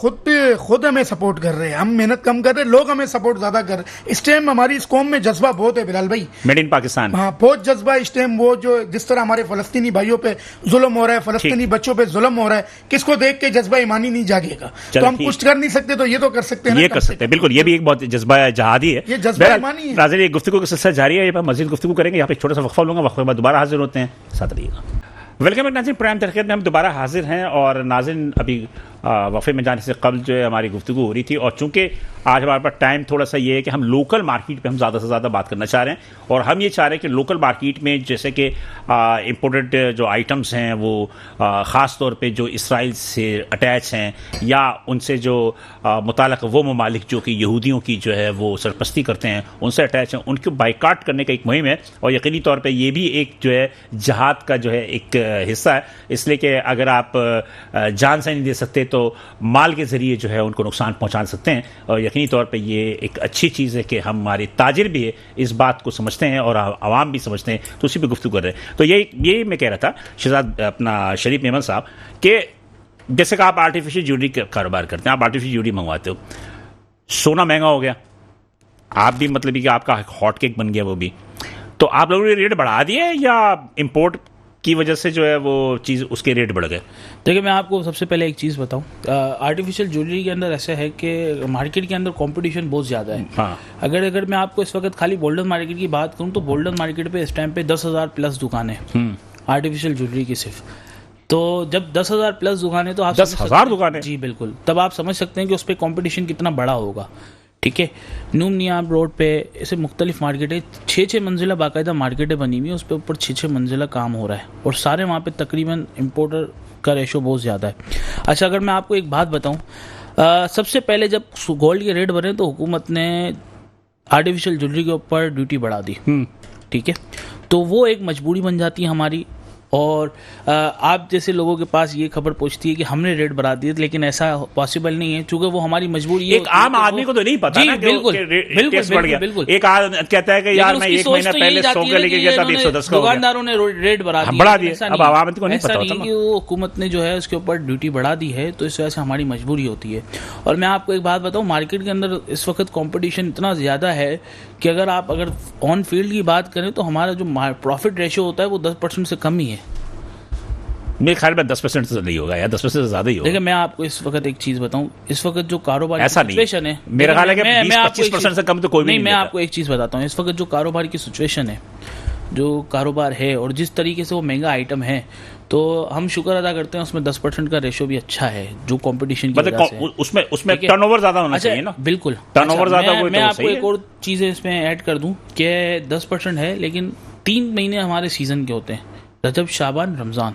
खुद हमें सपोर्ट कर रहे हैं। हम मेहनत कम कर रहे हैं, लोग हमें सपोर्ट ज्यादा कर रहे हैं। इस टाइम हमारी इस कौम में जज्बा बहुत है बिलाल भाई, मेड इन पाकिस्तान। हाँ, बहुत जज्बा इस टाइम। वो जो जिस तरह हमारे फलस्तीनी भाइयों पे जुल्म हो रहा है, फलस्तीनी बच्चों पे जुल्म हो रहा है, किसको देख के जज्बा ईमानी नहीं जागेगा? तो हम कुछ कर नहीं सकते, तो ये तो कर सकते हैं, ये कर सकते हैं। बिल्कुल, ये भी एक बहुत जज्बा जहादी है, ये जज्बा ईमानी है। नाज़रीन, ये गुफ्तगू का सिलसिला जारी है, मज़ीद गुफ्तगू करेंगे। यहाँ पे छोटा सा वक्फा लूंगा, वक्फे के बाद दोबारा हाजिर होते हैं, साथ रहिएगा। वेलकम नाज़रीन, प्रोग्राम तहक़ीक़त में हम दोबारा हाजिर हैं। और नाज़रीन, अभी वफ़े में जाने से कबल जो है हमारी गुफ्तगू हो रही थी, और चूँकि आज हमारे पास टाइम थोड़ा सा ये है कि हम लोकल मार्केट पे हम ज़्यादा से ज़्यादा बात करना चाह रहे हैं। और हम ये चाह रहे हैं कि लोकल मार्केट में जैसे कि इम्पोर्टेड जो आइटम्स हैं वो ख़ास तौर पे जो इसराइल से अटैच हैं या उनसे जो मुताल्लिक़ वो ममालिक जो कि यहूदियों की जो है वो सरपरस्ती करते हैं उनसे अटैच हैं, उनको बाइकाट करने का एक मुहिम है। और यकीनी तौर पर ये भी एक जो है जहाद का जो है एक हिस्सा है, इसलिए कि अगर आप जान से नहीं दे सकते तो माल के ज़रिए जो है उनको नुकसान पहुँचा सकते हैं। और यकीनी तौर पे ये एक अच्छी चीज़ है कि हमारे ताजिर भी इस बात को समझते हैं और आवाम भी समझते हैं, तो उसी पर गुफ्तगू कर रहे हैं। तो यही मैं कह रहा था शहजाद अपना शरीफ मेमन साहब कि जैसे कि आप आर्टिफिशियल ज्वेलरी का कारोबार करते हैं, आप आर्टिफिशियल ज्वेलरी मंगवाते हो, सोना महंगा हो गया, आप भी मतलब कि आपका हॉट केक बन गया वो भी, तो आप लोगों ने रेट बढ़ा दिए या इम्पोर्ट की वजह से जो है वो चीज़ उसके रेट बढ़ गए? देखिए, मैं आपको सबसे पहले एक चीज़ बताऊं, आर्टिफिशियल ज्वेलरी के अंदर ऐसा है कि मार्केट के अंदर कंपटीशन बहुत ज़्यादा है। हाँ। अगर मैं आपको इस वक्त खाली गोल्डन मार्केट की बात करूं तो गोल्डन मार्केट पे इस टाइम पे 10,000 प्लस दुकानें आर्टिफिशियल ज्वेलरी की सिर्फ। तो जब 10,000 प्लस दुकानें, तो आप 10,000 दुकानें? जी बिल्कुल, तब आप समझ सकते हैं कि उस पर कॉम्पिटिशन कितना बड़ा होगा। ठीक है, नूम नियाब रोड पे ऐसे मुख्तलिफ मार्केटें, 6-6 मंजिला बाकायदा मार्केटें बनी हुई है, उस पर ऊपर 6-6 मंजिला काम हो रहा है, और सारे वहाँ पे तकरीबन इम्पोर्टर का रेशो बहुत ज़्यादा है। अच्छा, अगर मैं आपको एक बात बताऊँ, सबसे पहले जब गोल्ड के रेट बढ़े तो हुकूमत ने आर्टिफिशियल ज्वेलरी के ऊपर ड्यूटी बढ़ा दी। ठीक है, तो वो एक मजबूरी बन जाती है हमारी, और आप जैसे लोगों के पास ये खबर पहुंचती है कि हमने रेट बढ़ा दिए, लेकिन ऐसा पॉसिबल नहीं है, क्योंकि वो हमारी मजबूरी है। एक आम आदमी को तो नहीं पता ना कि टैक्स बढ़ गया। एक आदमी कहता है कि यार मैं एक महीना पहले 100 का लेके गया था, 110 का हो गया। दुकानदारों ने रेट बढ़ा दिया, अब आवाम को नहीं पता होता कि वो हुकूमत ने जो है उसके ऊपर ड्यूटी बढ़ा दी है, तो इस वजह से हमारी मजबूरी होती है। और मैं आपको एक बात बताऊं, मार्केट के अंदर इस वक्त कॉम्पिटिशन इतना ज़्यादा है कि अगर ऑन फील्ड की बात करें तो हमारा जो प्रॉफिट रेशियो होता है वो 10% से कम ही है। मेरे ख्याल में 10% से नहीं होगा या 10% से ज्यादा ही होगा। देखिए, मैं आपको इस वक्त एक चीज बताऊं, इस वक्त जो कारोबार ऐसा की सिचुएशन है, मेरा ख्याल है कि 20-25% से कम तो कोई भी नहीं। मैं आपको एक चीज बताता हूं, इस वक्त जो कारोबार की सिचुएशन है, जो कारोबार है और जिस तरीके से वो महंगा आइटम है, तो हम शुक्र अदा करते हैं उसमें 10% का रेशो भी अच्छा है, जो कंपटीशन की वजह से उसमें टर्नओवर ज्यादा होना चाहिए ना। बिल्कुल, टर्नओवर ज्यादा। मैं आपको एक और चीज इसमें ऐड कर दूं कि 10% है, लेकिन 3 महीने हमारे सीजन के होते हैं, रजब, शाबान, रमजान।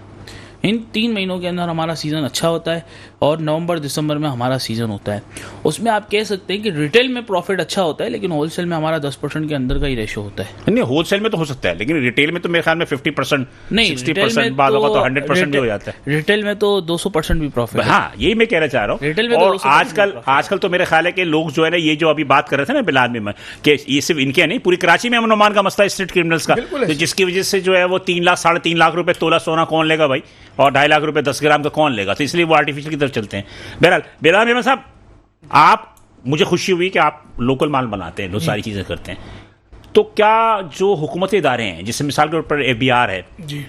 इन 3 महीनों के अंदर हमारा सीज़न अच्छा होता है, और नवंबर दिसंबर में हमारा सीज़न होता है। उसमें आप कह सकते हैं कि रिटेल में प्रॉफिट अच्छा होता है, लेकिन होलसेल में हमारा 10% के अंदर का ही रेशो होता है। नहीं, होलसेल में तो हो सकता है, लेकिन रिटेल में तो मेरे ख्याल में 50%, नहीं, 60% बाद होगा तो 100% भी हो जाता है। रिटेल में तो 200% भी प्रॉफिट। हाँ, यही मैं कहना चाह रहा हूँ। रिटेल में और आजकल तो मेरे ख्याल है कि लोग जो है ना, ये जो अभी बात कर रहे थे ना बिलाल में, कि ये सिर्फ इनके नहीं, पूरी कराची में अमन अमान का मसला है स्ट्रीट क्रिमिनल्स का, तो जिसकी वजह से जो है वो 3 लाख 3.5 लाख रुपए तोला सोना कौन लेगा भाई, और 2.5 लाख रुपए 10 ग्राम का कौन लेगा, तो इसलिए वो आर्टिफिशियल की तरफ चलते हैं। बहरहाल बिलाल मेमन साहब, आप, मुझे खुशी हुई कि आप लोकल माल बनाते हैं, बहुत सारी चीजें करते हैं, तो क्या जो हुकूमती इदारे हैं, जिससे मिसाल के ऊपर FBR है जी,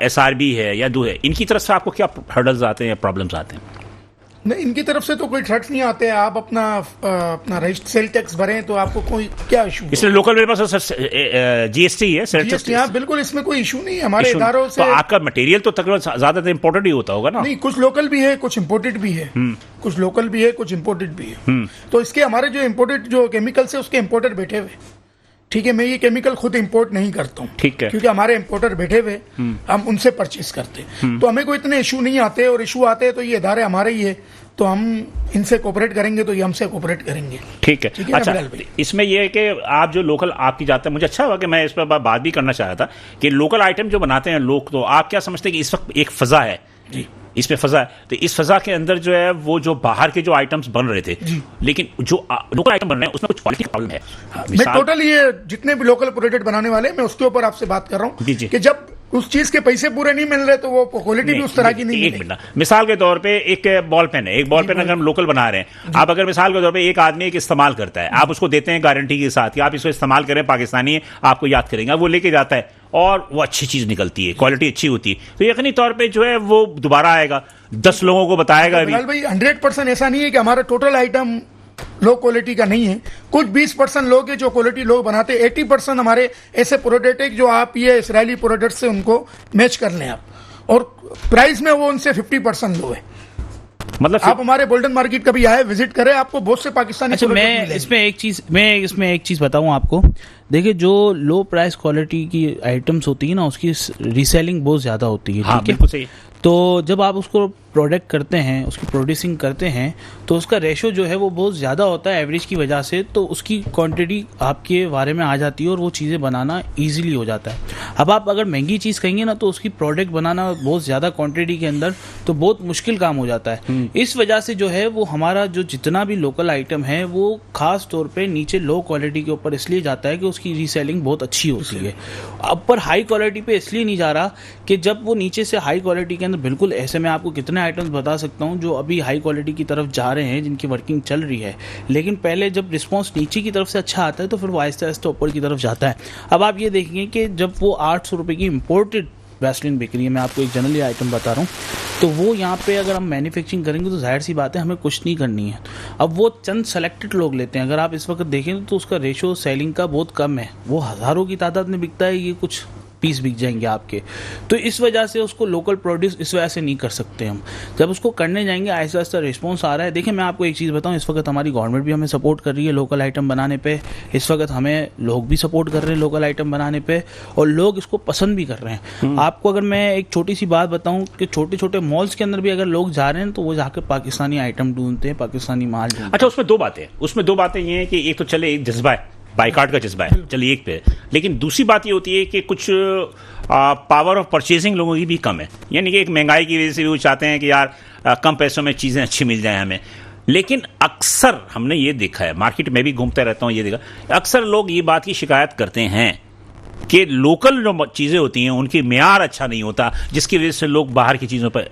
SRB है या है, इनकी तरफ से आपको क्या हर्डल्स आते हैं या प्रॉब्लम्स आते हैं? नहीं, इनकी तरफ से तो कोई थ्रेट्स नहीं आते हैं। आप अपना सेल टैक्स भरें तो आपको कोई क्या इशू? इसलिए लोकल मेरे पास GST है, GST, हाँ बिल्कुल, इसमें कोई इशू नहीं है हमारे इदारों से। तो आपका मटेरियल तो तकरीबन ज्यादातर इम्पोर्टेड ही होता होगा ना? नहीं, कुछ लोकल भी है, कुछ इम्पोर्टेड भी है, कुछ लोकल भी है, कुछ इम्पोर्टेड भी है। तो इसके हमारे जो इम्पोर्टेड जो केमिकल्स है उसके इम्पोर्टर बैठे हुए। ठीक है, मैं ये केमिकल खुद इंपोर्ट नहीं करता हूँ, ठीक है, क्योंकि हमारे इंपोर्टर बैठे हुए, हम उनसे परचेस करते हैं, तो हमें कोई इतने इशू नहीं आते, और इशू आते हैं तो ये इदारे हमारे ही है, तो हम इनसे कोऑपरेट करेंगे तो ये हमसे कोऑपरेट करेंगे। ठीक है। अच्छा, इसमें यह है कि आप जो लोकल आपकी जाते हैं, मुझे अच्छा हुआ कि मैं इस पर बात भी करना चाह रहा था कि लोकल आइटम जो बनाते हैं लोग, तो आप क्या समझते हैं कि इस वक्त एक फजा है इसमें फजा है। तो इस फजा के अंदर जो है वो जो बाहर के जो आइटम्स बन रहे थे, लेकिन जो लोकल आइटम बन रहे हैं उसमें कुछ क्वालिटी का प्रॉब्लम है। मैं टोटल ये जितने भी लोकल प्रोडक्ट बनाने वाले हैं, मैं उसके ऊपर आपसे बात कर रहा हूँ कि जब उस चीज के पैसे पूरे नहीं मिल रहे तो वो क्वालिटी भी उस तरह की नहीं मिलेगी। मिसाल के तौर पे एक बॉल पेन है, एक बॉल पेन अगर हम लोकल बना रहे हैं, आप अगर मिसाल के तौर पे एक आदमी एक इस्तेमाल करता है, आप उसको देते हैं गारंटी के साथ कि आप इसको इस्तेमाल करें, पाकिस्तानी है, आपको याद करेंगे, वो लेके जाता है और वो अच्छी चीज निकलती है, क्वालिटी अच्छी होती है, तो यकीनी तौर पे जो है वो दोबारा आएगा, 10 लोगों को बताएगा। भाई 100% ऐसा नहीं है कि हमारा टोटल आइटम लो क्वालिटी का नहीं है, कुछ 20% लोग हैं जो क्वालिटी लो बनाते हैं, 80% हमारे ऐसे प्रोडक्ट है जो आप ये इसराइली प्रोडक्ट से उनको मैच कर लें आप, और प्राइस में वो उनसे 50% लो है। मतलब आप हमारे गोल्डन मार्केट कभी आए, विजिट करें, आपको बहुत से पाकिस्तानी। अच्छा, मैं इसमें एक चीज बताऊं आपको। देखिए, जो लो प्राइस क्वालिटी की आइटम्स होती है ना, उसकी रीसेलिंग बहुत ज्यादा होती है। हाँ, ठीक है, तो जब आप उसको प्रोडक्ट करते हैं, उसकी प्रोड्यूसिंग करते हैं, तो उसका रेशो जो है वो बहुत ज़्यादा होता है एवरेज की वजह से, तो उसकी क्वांटिटी आपके बारे में आ जाती है और वो चीज़ें बनाना इजीली हो जाता है। अब आप अगर महंगी चीज़ कहेंगे ना, तो उसकी प्रोडक्ट बनाना बहुत ज़्यादा क्वांटिटी के अंदर तो बहुत मुश्किल काम हो जाता है। इस वजह से जो है वो हमारा जो जितना भी लोकल आइटम है वो खास तौर पर नीचे लो क्वालिटी के ऊपर इसलिए जाता है कि उसकी रीसेलिंग बहुत अच्छी होती है। अब पर हाई क्वालिटी पे इसलिए नहीं जा रहा कि जब वो नीचे से हाई क्वालिटी के अंदर, बिल्कुल ऐसे मैं आपको कितने आइटम्स बता सकता हूं जो अभी हाई क्वालिटी की तरफ जा रहे हैं, जिनकी वर्किंग चल रही है, लेकिन पहले जब रिस्पांस नीचे की तरफ से अच्छा आता है तो फिर वो आहिस्ता आहिस्ता ऊपर की तरफ जाता है। अब आप ये देखेंगे कि जब वो 800 रुपये की इम्पोर्टेड वैसलीन बिक रही है, मैं आपको एक जनरली आइटम बता रहा हूँ, तो वो यहाँ पे अगर हम मैन्युफैक्चरिंग करेंगे तो जाहिर सी बात है हमें कुछ नहीं करनी है। अब वो चंद सेलेक्टेड लोग लेते हैं। अगर आप इस वक्त देखें तो उसका रेशो सेलिंग का बहुत कम है, वो हज़ारों की तादाद में बिकता है, ये कुछ पीस बिक जाएंगे आपके। तो इस वजह से उसको लोकल प्रोड्यूस इस वजह से नहीं कर सकते हम। जब उसको करने जाएंगे आहिस्ता आहिस्ता रिस्पॉन्स आ रहा है। देखिए, मैं आपको एक चीज़ बताऊं, इस वक्त हमारी गवर्नमेंट भी हमें सपोर्ट कर रही है लोकल आइटम बनाने पे, इस वक्त हमें लोग भी सपोर्ट कर रहे हैं लोकल आइटम बनाने पे, और लोग इसको पसंद भी कर रहे हैं। आपको अगर मैं एक छोटी सी बात बताऊं कि छोटे छोटे मॉल्स के अंदर भी अगर लोग जा रहे हैं तो वो जाकर पाकिस्तानी आइटम ढूंढते हैं, पाकिस्तानी माल ढूंढते हैं। अच्छा, उसमें दो बातें ये हैं कि एक तो चले एक जज्बा है, बाइकाट का जज्बा है, चलिए एक पे, लेकिन दूसरी बात ये होती है कि कुछ पावर ऑफ परचेजिंग लोगों की भी कम है। यानी कि एक महंगाई की वजह से भी वो चाहते हैं कि यार कम पैसों में चीज़ें अच्छी मिल जाएं हमें। लेकिन अक्सर हमने ये देखा है, मार्केट में भी घूमते रहता हूँ, ये देखा अक्सर लोग ये बात की शिकायत करते हैं कि लोकल जो चीज़ें होती हैं उनकी मेयार अच्छा नहीं होता, जिसकी वजह से लोग बाहर की चीज़ों पर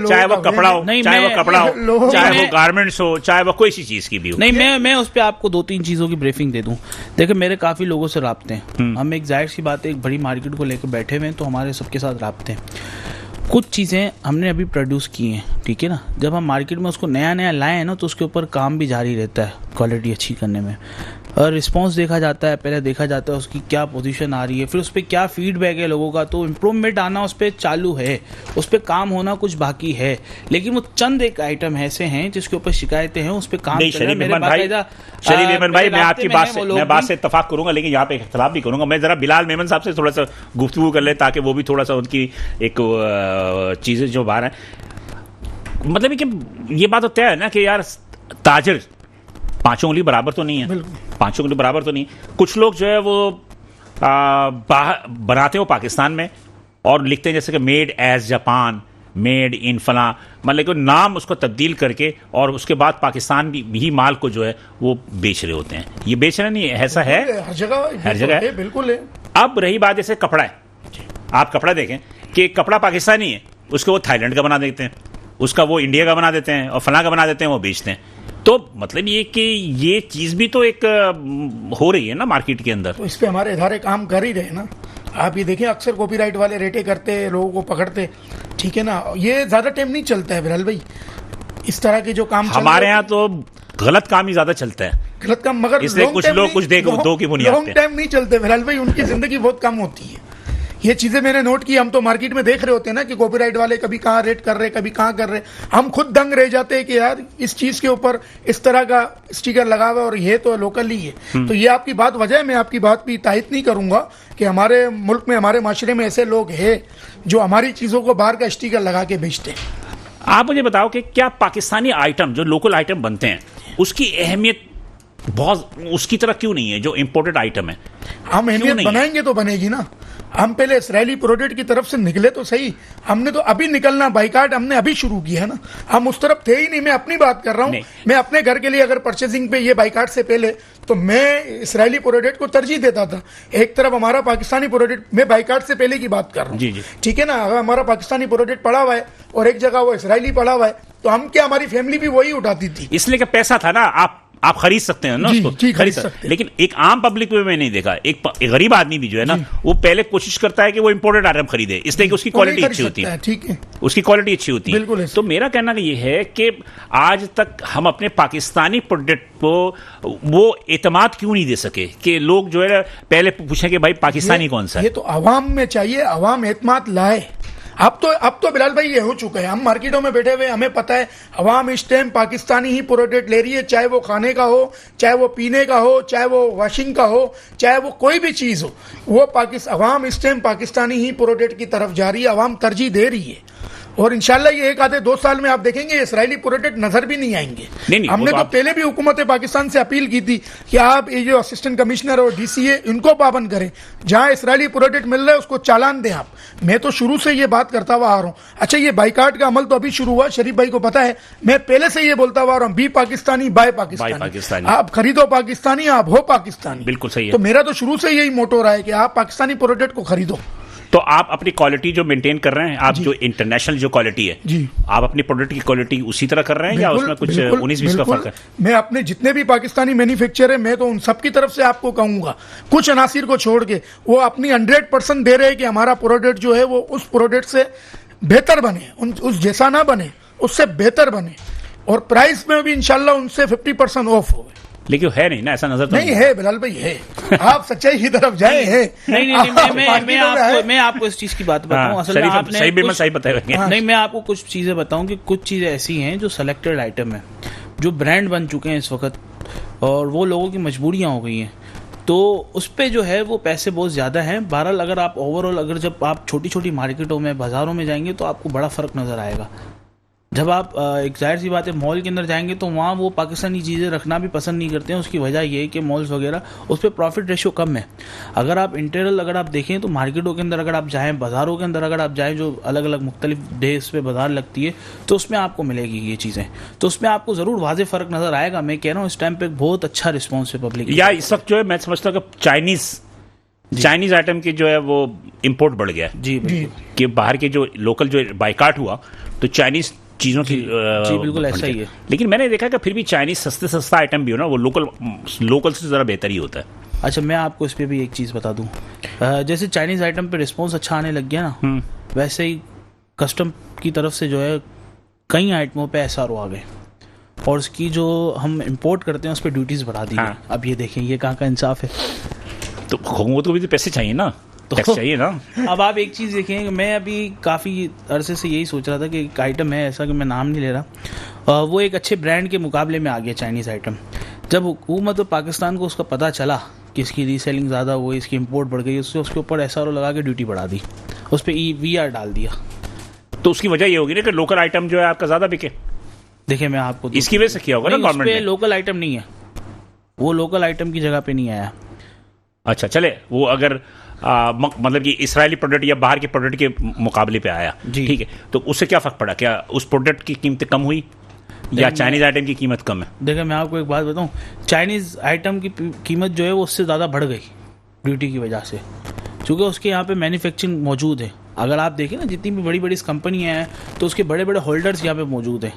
चाहे वो कपड़ा हो, चाहे वो गारमेंट्स हो, चाहे वो कोई सी चीज़ की भी हो। नहीं, मैं उस पर आपको 2-3 चीज़ों की ब्रीफिंग दे दूं। देखिए, मेरे काफ़ी लोगों से राब्ते हैं, हम एक जाहिर सी बात है एक बड़ी मार्केट को लेकर बैठे हुए हैं, तो हमारे सबके साथ राब्ते हैं। कुछ चीज़ें हमने अभी प्रोड्यूस की हैं, ठीक है ना, जब हम मार्केट में उसको नया नया लाए हैं ना, तो उसके ऊपर काम भी जारी रहता है क्वालिटी अच्छी करने में, और रिस्पांस देखा जाता है, पहले देखा जाता है उसकी क्या पोजीशन आ रही है, फिर उस पर क्या फीडबैक है लोगों का, तो इम्प्रूवमेंट आना उस पर चालू है, उस पर काम होना कुछ बाकी है। लेकिन वो चंद एक आइटम ऐसे हैं जिसके ऊपर शिकायतें हैं, उस पर काम शरीफ अहमद भाई, मैं आपकी बात से इत्तफाक करूंगा, लेकिन यहाँ पे इख्तलाफ भी करूंगा। मैं जरा बिलाल मेमन साहब से थोड़ा सा गुफ्तगू कर ले, ताकि वो भी थोड़ा सा उनकी एक चीजें जो बाहर है, मतलब कि ये बात तो तय है ना कि यार ताजर 5 उंगली बराबर तो नहीं है, 5 उंगली बराबर तो नहीं। कुछ लोग जो है वो बनाते हो पाकिस्तान में और लिखते हैं जैसे कि made as Japan, made in फला, मतलब कि नाम उसको तब्दील करके, और उसके बाद पाकिस्तान भी माल को जो है वो बेच रहे होते हैं। ये बेच रहे नहीं, ऐसा है हर जगह है, बिल्कुल है। अब रही बात जैसे कपड़ा है, आप कपड़ा देखें कि कपड़ा पाकिस्तानी है, उसको वो थाईलैंड का बना देते हैं, उसका वो इंडिया का बना देते हैं, और फला का बना देते हैं, वो बेचते हैं। तो मतलब ये कि ये चीज भी तो एक हो रही है ना मार्केट के अंदर, तो इस पे हमारे इदारे काम कर ही रहे ना। आप ये देखें, अक्सर कॉपीराइट वाले रेटे करते, लोगों को पकड़ते, ठीक है ना, ये ज्यादा टाइम नहीं चलता है बिलाल भाई, इस तरह के जो काम हमारे यहाँ तो गलत काम ही ज्यादा चलता है, गलत काम, मगर इसलिए कुछ लोग कुछ दो की बुनियाद पे लॉन्ग टाइम नहीं चलते बिलाल भाई, उनकी जिंदगी बहुत कम होती है। ये चीजें मैंने नोट की, हम तो मार्केट में देख रहे होते हैं ना कि कॉपीराइट वाले कभी कहाँ रेट कर रहे, कभी कहाँ कर रहे, हम खुद दंग रह जाते हैं कि यार इस चीज के ऊपर इस तरह का स्टिकर लगा हुआ और ये तो लोकल ही है। तो ये आपकी बात वजह है, मैं आपकी बात भी तायद नहीं करूंगा कि हमारे मुल्क में, हमारे माशरे में ऐसे लोग हैं जो हमारी चीजों को बाहर का स्टिकर लगा के बेचते हैं। आप मुझे बताओ कि क्या पाकिस्तानी आइटम जो लोकल आइटम बनते हैं उसकी अहमियत बहुत उसकी तरह क्यों नहीं है जो इम्पोर्टेड आइटम है? हम अहमियत बनाएंगे तो बनेगी ना, हम पहले इसराइली प्रोडक्ट की तरफ से निकले तो सही, हमने तो अभी निकलना, बाइकाट हमने अभी शुरू किया है ना, हम उस तरफ थे ही नहीं। मैं अपनी बात कर रहा हूँ, मैं अपने घर के लिए अगर परचेसिंग पे ये बाइकाट से पहले तो मैं इसराइली प्रोडक्ट को तरजीह देता था। एक तरफ हमारा पाकिस्तानी प्रोडक्ट, मैं बाइकाट से पहले की बात कर रहा हूँ, ठीक है ना, अगर हमारा पाकिस्तानी प्रोडक्ट पड़ा हुआ है और एक जगह वो इसराइली पड़ा हुआ है, तो हम क्या, हमारी फैमिली भी वही उठाती थी। इसलिए कि पैसा था ना, आप खरीद सकते हैं ना उसको, खरीद सकते। लेकिन एक आम पब्लिक में मैं नहीं देखा, एक गरीब आदमी भी जो है ना, वो पहले कोशिश करता है कि वो इंपोर्टेड आइटम खरीदे, इसलिए कि उसकी क्वालिटी अच्छी होती है, ठीक है, उसकी क्वालिटी अच्छी होती है। तो मेरा कहना ये है कि आज तक हम अपने पाकिस्तानी प्रोडक्ट को वो एतमाद क्यों नहीं दे सके कि लोग जो है पहले पूछें कि भाई पाकिस्तानी कौन सा है। ये तो आवाम में चाहिए, आवाम एतमाद लाए। अब तो बिलाल भाई ये हो चुका है, हम मार्केटों में बैठे हुए, हमें पता है अवाम इस टाइम पाकिस्तानी ही प्रोडक्ट ले रही है, चाहे वो खाने का हो, चाहे वो पीने का हो, चाहे वो वॉशिंग का हो, चाहे वो कोई भी चीज़ हो, वो अवाम इस टाइम पाकिस्तानी ही प्रोडक्ट की तरफ जा रही है, अवाम तरजीह दे रही है। और इंशाल्लाह ये 1 आधे 2 साल में आप देखेंगे इसराइली प्रोडक्ट नजर भी नहीं आएंगे। हमने तो पहले भी हुकूमत पाकिस्तान से अपील की थी कि आप ये जो असिस्टेंट कमिश्नर और DCA इनको पाबंद करें, जहां इसराइली प्रोडक्ट मिल रहा है उसको चालान दें आप। मैं तो शुरू से ये बात करता हुआ आ रहा हूँ। अच्छा, ये बाइकाट का अमल तो अभी शुरू हुआ, शरीफ भाई को पता है, मैं पहले से ये बोलता हुआ आ रहा हूँ, बी पाकिस्तानी बाय पाकिस्तानी, आप खरीदो पाकिस्तानी, आप हो पाकिस्तानी। बिल्कुल सही है। तो मेरा तो शुरू से यही मोटो रहा है कि आप पाकिस्तानी प्रोडक्ट को खरीदो। तो आप अपनी क्वालिटी जो मेंटेन कर रहे हैं, आप जो इंटरनेशनल जो क्वालिटी है जी, आप अपनी प्रोडक्ट की क्वालिटी उसी तरह कर रहे हैं या उसमें कुछ 19-20 का फर्क है? मैं अपने जितने भी पाकिस्तानी मैन्युफैक्चरर है, मैं तो उन सब की तरफ से आपको कहूंगा, कुछ अनासिर को छोड़ के वो अपनी 100% दे रहे हैं कि हमारा प्रोडक्ट जो है वो उस प्रोडक्ट से बेहतर बने, उस जैसा ना बने, उससे बेहतर बने, और प्राइस में भी इंशाल्लाह उनसे 50% ऑफ हो। लेकिन है नहीं ना, ऐसा नजर तो नहीं है बिलाल भाई, है। आप सच्चाई की तरफ जाए हैं। नहीं, मैं आपको इस चीज की बात बताऊं, असल में आपने सही बताया। नहीं, मैं आपको कुछ चीजें बताऊं कि कुछ चीजें ऐसी हैं जो सेलेक्टेड आइटम है, जो ब्रांड बन चुके हैं इस वक्त, और वो लोगों की मजबूरियां हो गई हैं, तो उस पे जो है वो पैसे बहुत ज़्यादा हैं। बहरहाल अगर आप ओवरऑल, अगर जब आप छोटी छोटी मार्केटों में, बाज़ारों में जाएंगे तो आपको बड़ा फ़र्क नज़र आएगा। जब आप एक जाहिर सी बात है मॉल के अंदर जाएंगे तो वहाँ वो पाकिस्तानी चीज़ें रखना भी पसंद नहीं करते हैं। उसकी वजह ये है कि मॉल्स वगैरह उस पर प्रॉफिट रेशियो कम है। अगर आप इंटरनल अगर आप देखें तो मार्केटों के अंदर अगर आप जाएँ, बाज़ारों के अंदर अगर आप जाएँ, जो अलग अलग मुख्तलिफ डेज पे बाज़ार लगती है, तो उसमें आपको मिलेगी ये चीज़ें, तो उसमें आपको ज़रूर वाज़े फ़र्क नज़र आएगा। मैं कह रहा हूँ इस टाइम पर बहुत अच्छा रिस्पॉन्स है पब्लिक या इस वक्त जो है मैं समझता हूँ कि चाइनीज आइटम की जो है वो इम्पोर्ट बढ़ गया है जी, कि बाहर के जो लोकल जो बाइकाट हुआ तो चाइनीज चीज़ों की जी बिल्कुल ऐसा ही है। लेकिन मैंने देखा कि फिर भी चाइनीज सस्ता आइटम भी हो ना, वो लोकल से ज़रा बेहतर ही होता है। अच्छा, मैं आपको इस पर भी एक चीज़ बता दूं, जैसे चाइनीज़ आइटम पे रिस्पॉन्स अच्छा आने लग गया ना, वैसे ही कस्टम की तरफ से जो है कई आइटमों पे SRO आ गए, और उसकी जो हम इम्पोर्ट करते हैं उस पर ड्यूटीज़ बढ़ा दी है। अब ये देखें, ये कहाँ का इंसाफ है। तो हुकूमत को भी तो पैसे चाहिए ना, टैक्स चाहिए ना। अब आप एक चीज़ देखें, मैं अभी काफ़ी अरसे से यही सोच रहा था कि एक आइटम है ऐसा कि मैं नाम नहीं ले रहा, वो एक अच्छे ब्रांड के मुकाबले में आ गया चाइनीज़ आइटम। जब हुकूमत पाकिस्तान को उसका पता चला कि इसकी रीसेलिंग ज़्यादा हुई, इसकी इंपोर्ट बढ़ गई, उसके ऊपर SRO लगा के ड्यूटी बढ़ा दी, उस पर EVR डाल दिया। तो उसकी वजह ये होगी ना कि लोकल आइटम जो है आपका ज़्यादा बिके। देखिए मैं आपको इसकी वजह से किया होगा ना गवर्नमेंट ने। लोकल आइटम नहीं है, वो लोकल आइटम की जगह पे नहीं आया। अच्छा चले, वो अगर मतलब कि इजरायली प्रोडक्ट या बाहर के प्रोडक्ट के मुकाबले पे आया, ठीक है, तो उससे क्या फ़र्क पड़ा? क्या उस प्रोडक्ट की कीमत कम हुई या चाइनीज़ आइटम की कीमत कम है? देखिए मैं आपको एक बात बताऊं, चाइनीज़ आइटम की कीमत जो है वो उससे ज़्यादा बढ़ गई ड्यूटी की वजह से, क्योंकि उसके यहाँ पे मैन्युफैक्चरिंग मौजूद है। अगर आप देखें ना, जितनी भी बड़ी बड़ी कंपनियाँ हैं तो उसके बड़े बड़े होल्डर्स यहाँ पे मौजूद हैं,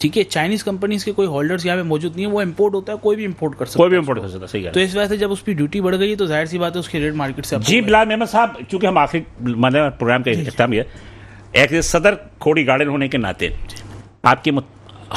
ठीक है। चाइनीज कंपनीज के कोई होल्डर्स यहाँ पे मौजूद नहीं है, वो इंपोर्ट होता है, कोई भी इंपोर्ट कर सकता है, कोई भी इंपोर्ट कर सकता है, सही है। तो इस वजह से जब उसकी ड्यूटी बढ़ गई तो जाहिर सी बात है उसकी रेट मार्केट से जी। बिलाल मेहमद साहब, चूंकि हम आखिरी मतलब प्रोग्राम का इख्तिताम है, एक सदर खोड़ी गार्डन होने के नाते आपकी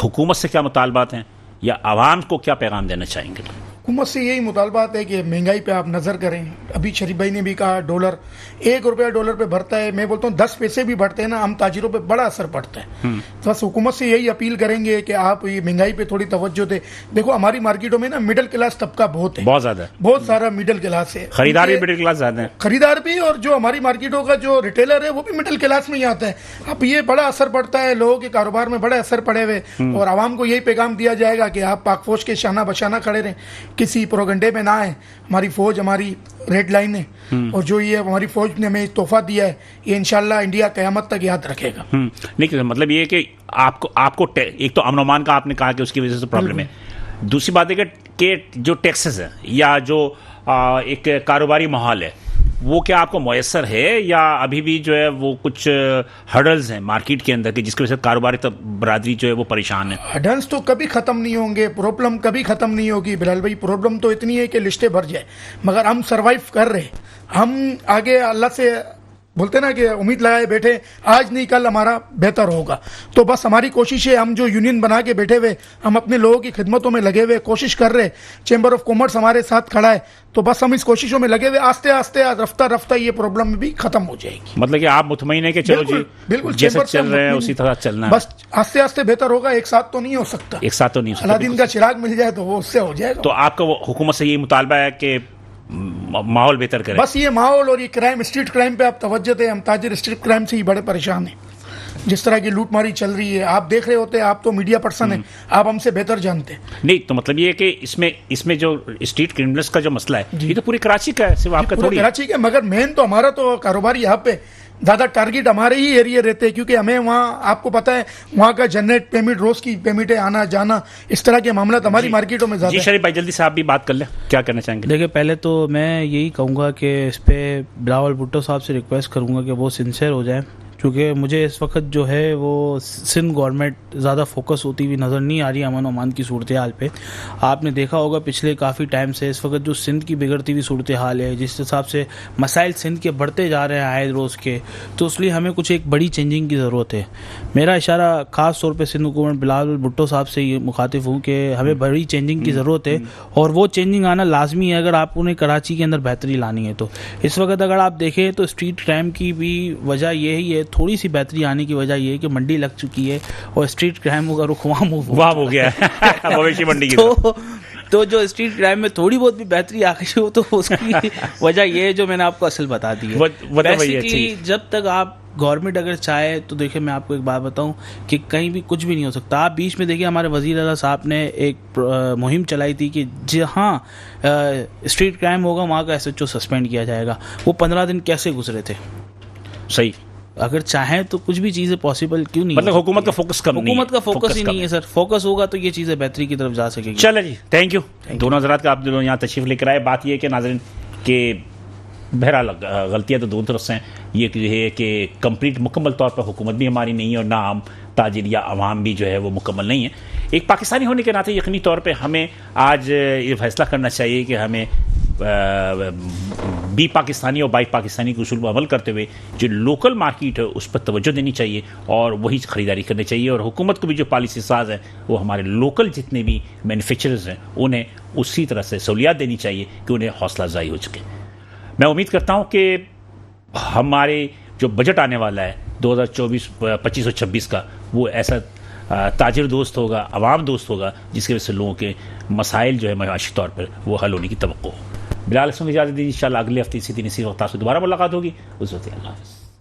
हुकूमत से क्या मुतालबात हैं या आवाम को क्या पैगाम देना चाहेंगे? हुकूमत से यही मुतालबात है कि महंगाई पे आप नज़र करें। अभी शरीफ भाई ने भी कहा डॉलर, 1 रुपया डॉलर पे बढ़ता है, मैं बोलता हूँ 10 पैसे भी बढ़ते हैं ना, हम ताजिरों पे बड़ा असर पड़ता है। तो बस हुकूमत से यही अपील करेंगे कि आप ये महंगाई पे थोड़ी तवज्जो दे। देखो हमारी मार्केटों में ना मिडिल क्लास तबका बहुत है, बहुत ज़्यादा है, बहुत सारा मिडिल क्लास है, खरीदार भी मिडिल क्लास ज़्यादा है, खरीदार भी, और जो हमारी मार्केटों का जो रिटेलर है वो भी मिडिल क्लास में ही आता है। अब ये बड़ा असर पड़ता है, लोगों के कारोबार में बड़ा असर पड़े हुए, और आवाम को यही पैगाम दिया जाएगा कि आप पाकफोश के शाना बशाना खड़े रहें। किसी प्रोगंडे में ना आए। हमारी फौज हमारी रेड लाइन है, और जो ये हमारी फौज ने हमें तोहफा दिया है, ये इंशाल्लाह इंडिया क़यामत तक याद रखेगा। नहीं, मतलब ये कि आपको एक तो अमन अमान का आपने कहा कि उसकी वजह से प्रॉब्लम है, दूसरी बात है कि जो टैक्सेस है या जो एक कारोबारी माहौल है वो क्या आपको मुयसर है, या अभी भी जो है वो कुछ हर्डल्स हैं मार्केट के अंदर की जिसकी वजह से कारोबारी बरादरी जो है वो परेशान है? हर्डल्स तो कभी ख़त्म नहीं होंगे, प्रॉब्लम कभी ख़त्म नहीं होगी बिलाल भाई। प्रॉब्लम तो इतनी है कि लिस्टें भर जाए, मगर हम सरवाइव कर रहे। हम आगे अल्लाह से बोलते ना कि उम्मीद लगाए बैठे, आज नहीं कल हमारा बेहतर होगा। तो बस हमारी कोशिश है, हम जो यूनियन बना के बैठे हुए, हम अपने लोगों की खिदमतों में लगे हुए, कोशिश कर रहे। चैम्बर ऑफ कॉमर्स हमारे साथ खड़ा है, तो बस हम इस कोशिशों में लगे हुए, आस्ते आस्ते रफ्ता रफ्ता ये प्रॉब्लम भी खत्म हो जाएगी। मतलब कि आप मुतमईन है कि चलो जी बिल्कुल जैसे चल रहे हैं उसी तरह चलना है, बस आस्ते आस्ते बेहतर होगा। एक साथ तो नहीं हो सकता, एक साथ तो नहीं हो सकता। अलादीन का चिराग मिल जाए तो वो उससे हो जाएगा। तो आपका वो हुकूमत से ये मुतालबा है कि माहौल बेहतर करें? बस ये माहौल और ये क्राइम, स्ट्रीट क्राइम पे आप तवज्जो दें। हम ताजिर स्ट्रीट क्राइम से ही बड़े परेशान हैं। जिस तरह की लूटमारी चल रही है, आप देख रहे होते हैं, आप तो मीडिया पर्सन हैं, आप हमसे बेहतर जानते हैं। नहीं, तो मतलब ये है कि इसमें जो स्ट्रीट क्रिमिनल्स का जो मसला है ये तो पूरी कराची का है, सिर्फ आपका थोड़ी है। कराची का, मगर मेन तो हमारा तो कारोबारी यहाँ पे ज़्यादा टारगेट हमारे ही एरिया रहते हैं, क्योंकि हमें वहाँ आपको पता है वहाँ का जनरेट पेमेंट, रोज की पेमेंटें आना जाना, इस तरह के मामला हमारी मार्केटों में ज़्यादा। जी शरीफ भाई, जल्दी से आप भी बात कर लें, क्या करना चाहेंगे? देखिए, पहले तो मैं यही कहूँगा कि इस पे बिलावल भुट्टो साहब से रिक्वेस्ट करूँगा कि वो सिंसियर हो जाए, क्योंकि मुझे इस वक्त जो है वो सिंध गवर्नमेंट ज़्यादा फोकस होती हुई नज़र नहीं आ रही अमन अमान की सूरत हाल पे। आपने देखा होगा पिछले काफ़ी टाइम से इस वक्त जो सिंध की बिगड़ती हुई सूरत हाल है, जिस हिसाब से मसाइल सिंध के बढ़ते जा रहे हैं आए रोज़ के, तो इसलिए हमें कुछ एक बड़ी चेंजिंग की ज़रूरत है। मेरा इशारा ख़ास तौर पर सिंध हुकूमत बिलावल भुट्टो साहब से ये मुखातिब हूँ कि हमें बड़ी चेंजिंग की ज़रूरत है, और वो चेंजिंग आना लाजमी है अगर आप उन्हें कराची के अंदर बेहतरी लानी है। तो इस वक्त अगर आप देखें तो स्ट्रीट क्राइम की भी वजह यही है, थोड़ी सी बेहतरी आने की वजह यह है कि मंडी लग चुकी है और स्ट्रीट क्राइम का रुख वहाँ हो गया है मवेशी मंडी की तो जो स्ट्रीट क्राइम में थोड़ी बहुत भी बेहतरी आ गई हो, तो उसकी वजह यह है जो मैंने आपको असल बता दी है। बेसिकली जब तक आप गवर्नमेंट अगर चाहे तो देखिए, मैं आपको एक बात बताऊं कि कहीं भी कुछ भी नहीं हो सकता। आप बीच में देखिए हमारे वज़ीर आला साहब ने एक मुहिम चलाई थी कि जहाँ स्ट्रीट क्राइम होगा वहाँ का SHO सस्पेंड किया जाएगा। वो 15 दिन कैसे गुजरे थे? सही, अगर चाहें तो कुछ भी चीज़ें पॉसिबल क्यों नहीं? मतलब हुकूमत का फोकस कम नहीं है। हुकूमत का फोकस ही नहीं है सर। फोकस होगा तो ये चीज़ें बेहतरी की तरफ जा सकेगी। चलो जी, थैंक यू दोनों हजरात का, आप दोनों यहाँ तशरीफ लेकर आए। बात ये है कि नाज़रीन के बहरहाल गलतियाँ तो दोनों तरफ से हैं। ये है कि कंप्लीट मुकम्मल तौर पर हुकूमत भी हमारी नहीं है और ना आम ताजिर या अवाम भी जो है वो मुकम्मल नहीं है। एक पाकिस्तानी होने के नाते यकीनी तौर पर हमें आज ये फैसला करना चाहिए कि हमें बी पाकिस्तानी और बाई पाकिस्तानी के उसूल पर अमल करते हुए जो लोकल मार्केट है उस पर तवज्जो देनी चाहिए और वही ख़रीदारी करनी चाहिए। और हुकूमत को भी जो पॉलिसी साज है वो हमारे लोकल जितने भी मैन्युफैक्चरर्स हैं उन्हें उसी तरह से सहूलियात देनी चाहिए कि उन्हें हौसला अफजाई हो सके। मैं उम्मीद करता हूँ कि हमारे जो बजट आने वाला है 2024, 25 और 26 का, वो ऐसा ताजिर दोस्त होगा, अवाम दोस्त होगा, जिसकी वजह से लोगों के मसाइल जो है माशी तौर पर वो हल होने की तवक्को हो। बिलाल इस्लाम इजाज़त दीजिए, इंशाअल्लाह अगले हफ्ते इसी दिन इसी वक्त आपसे दोबारा मुलाकात होगी। उस वक्त अल्लाह हाफ़िज़।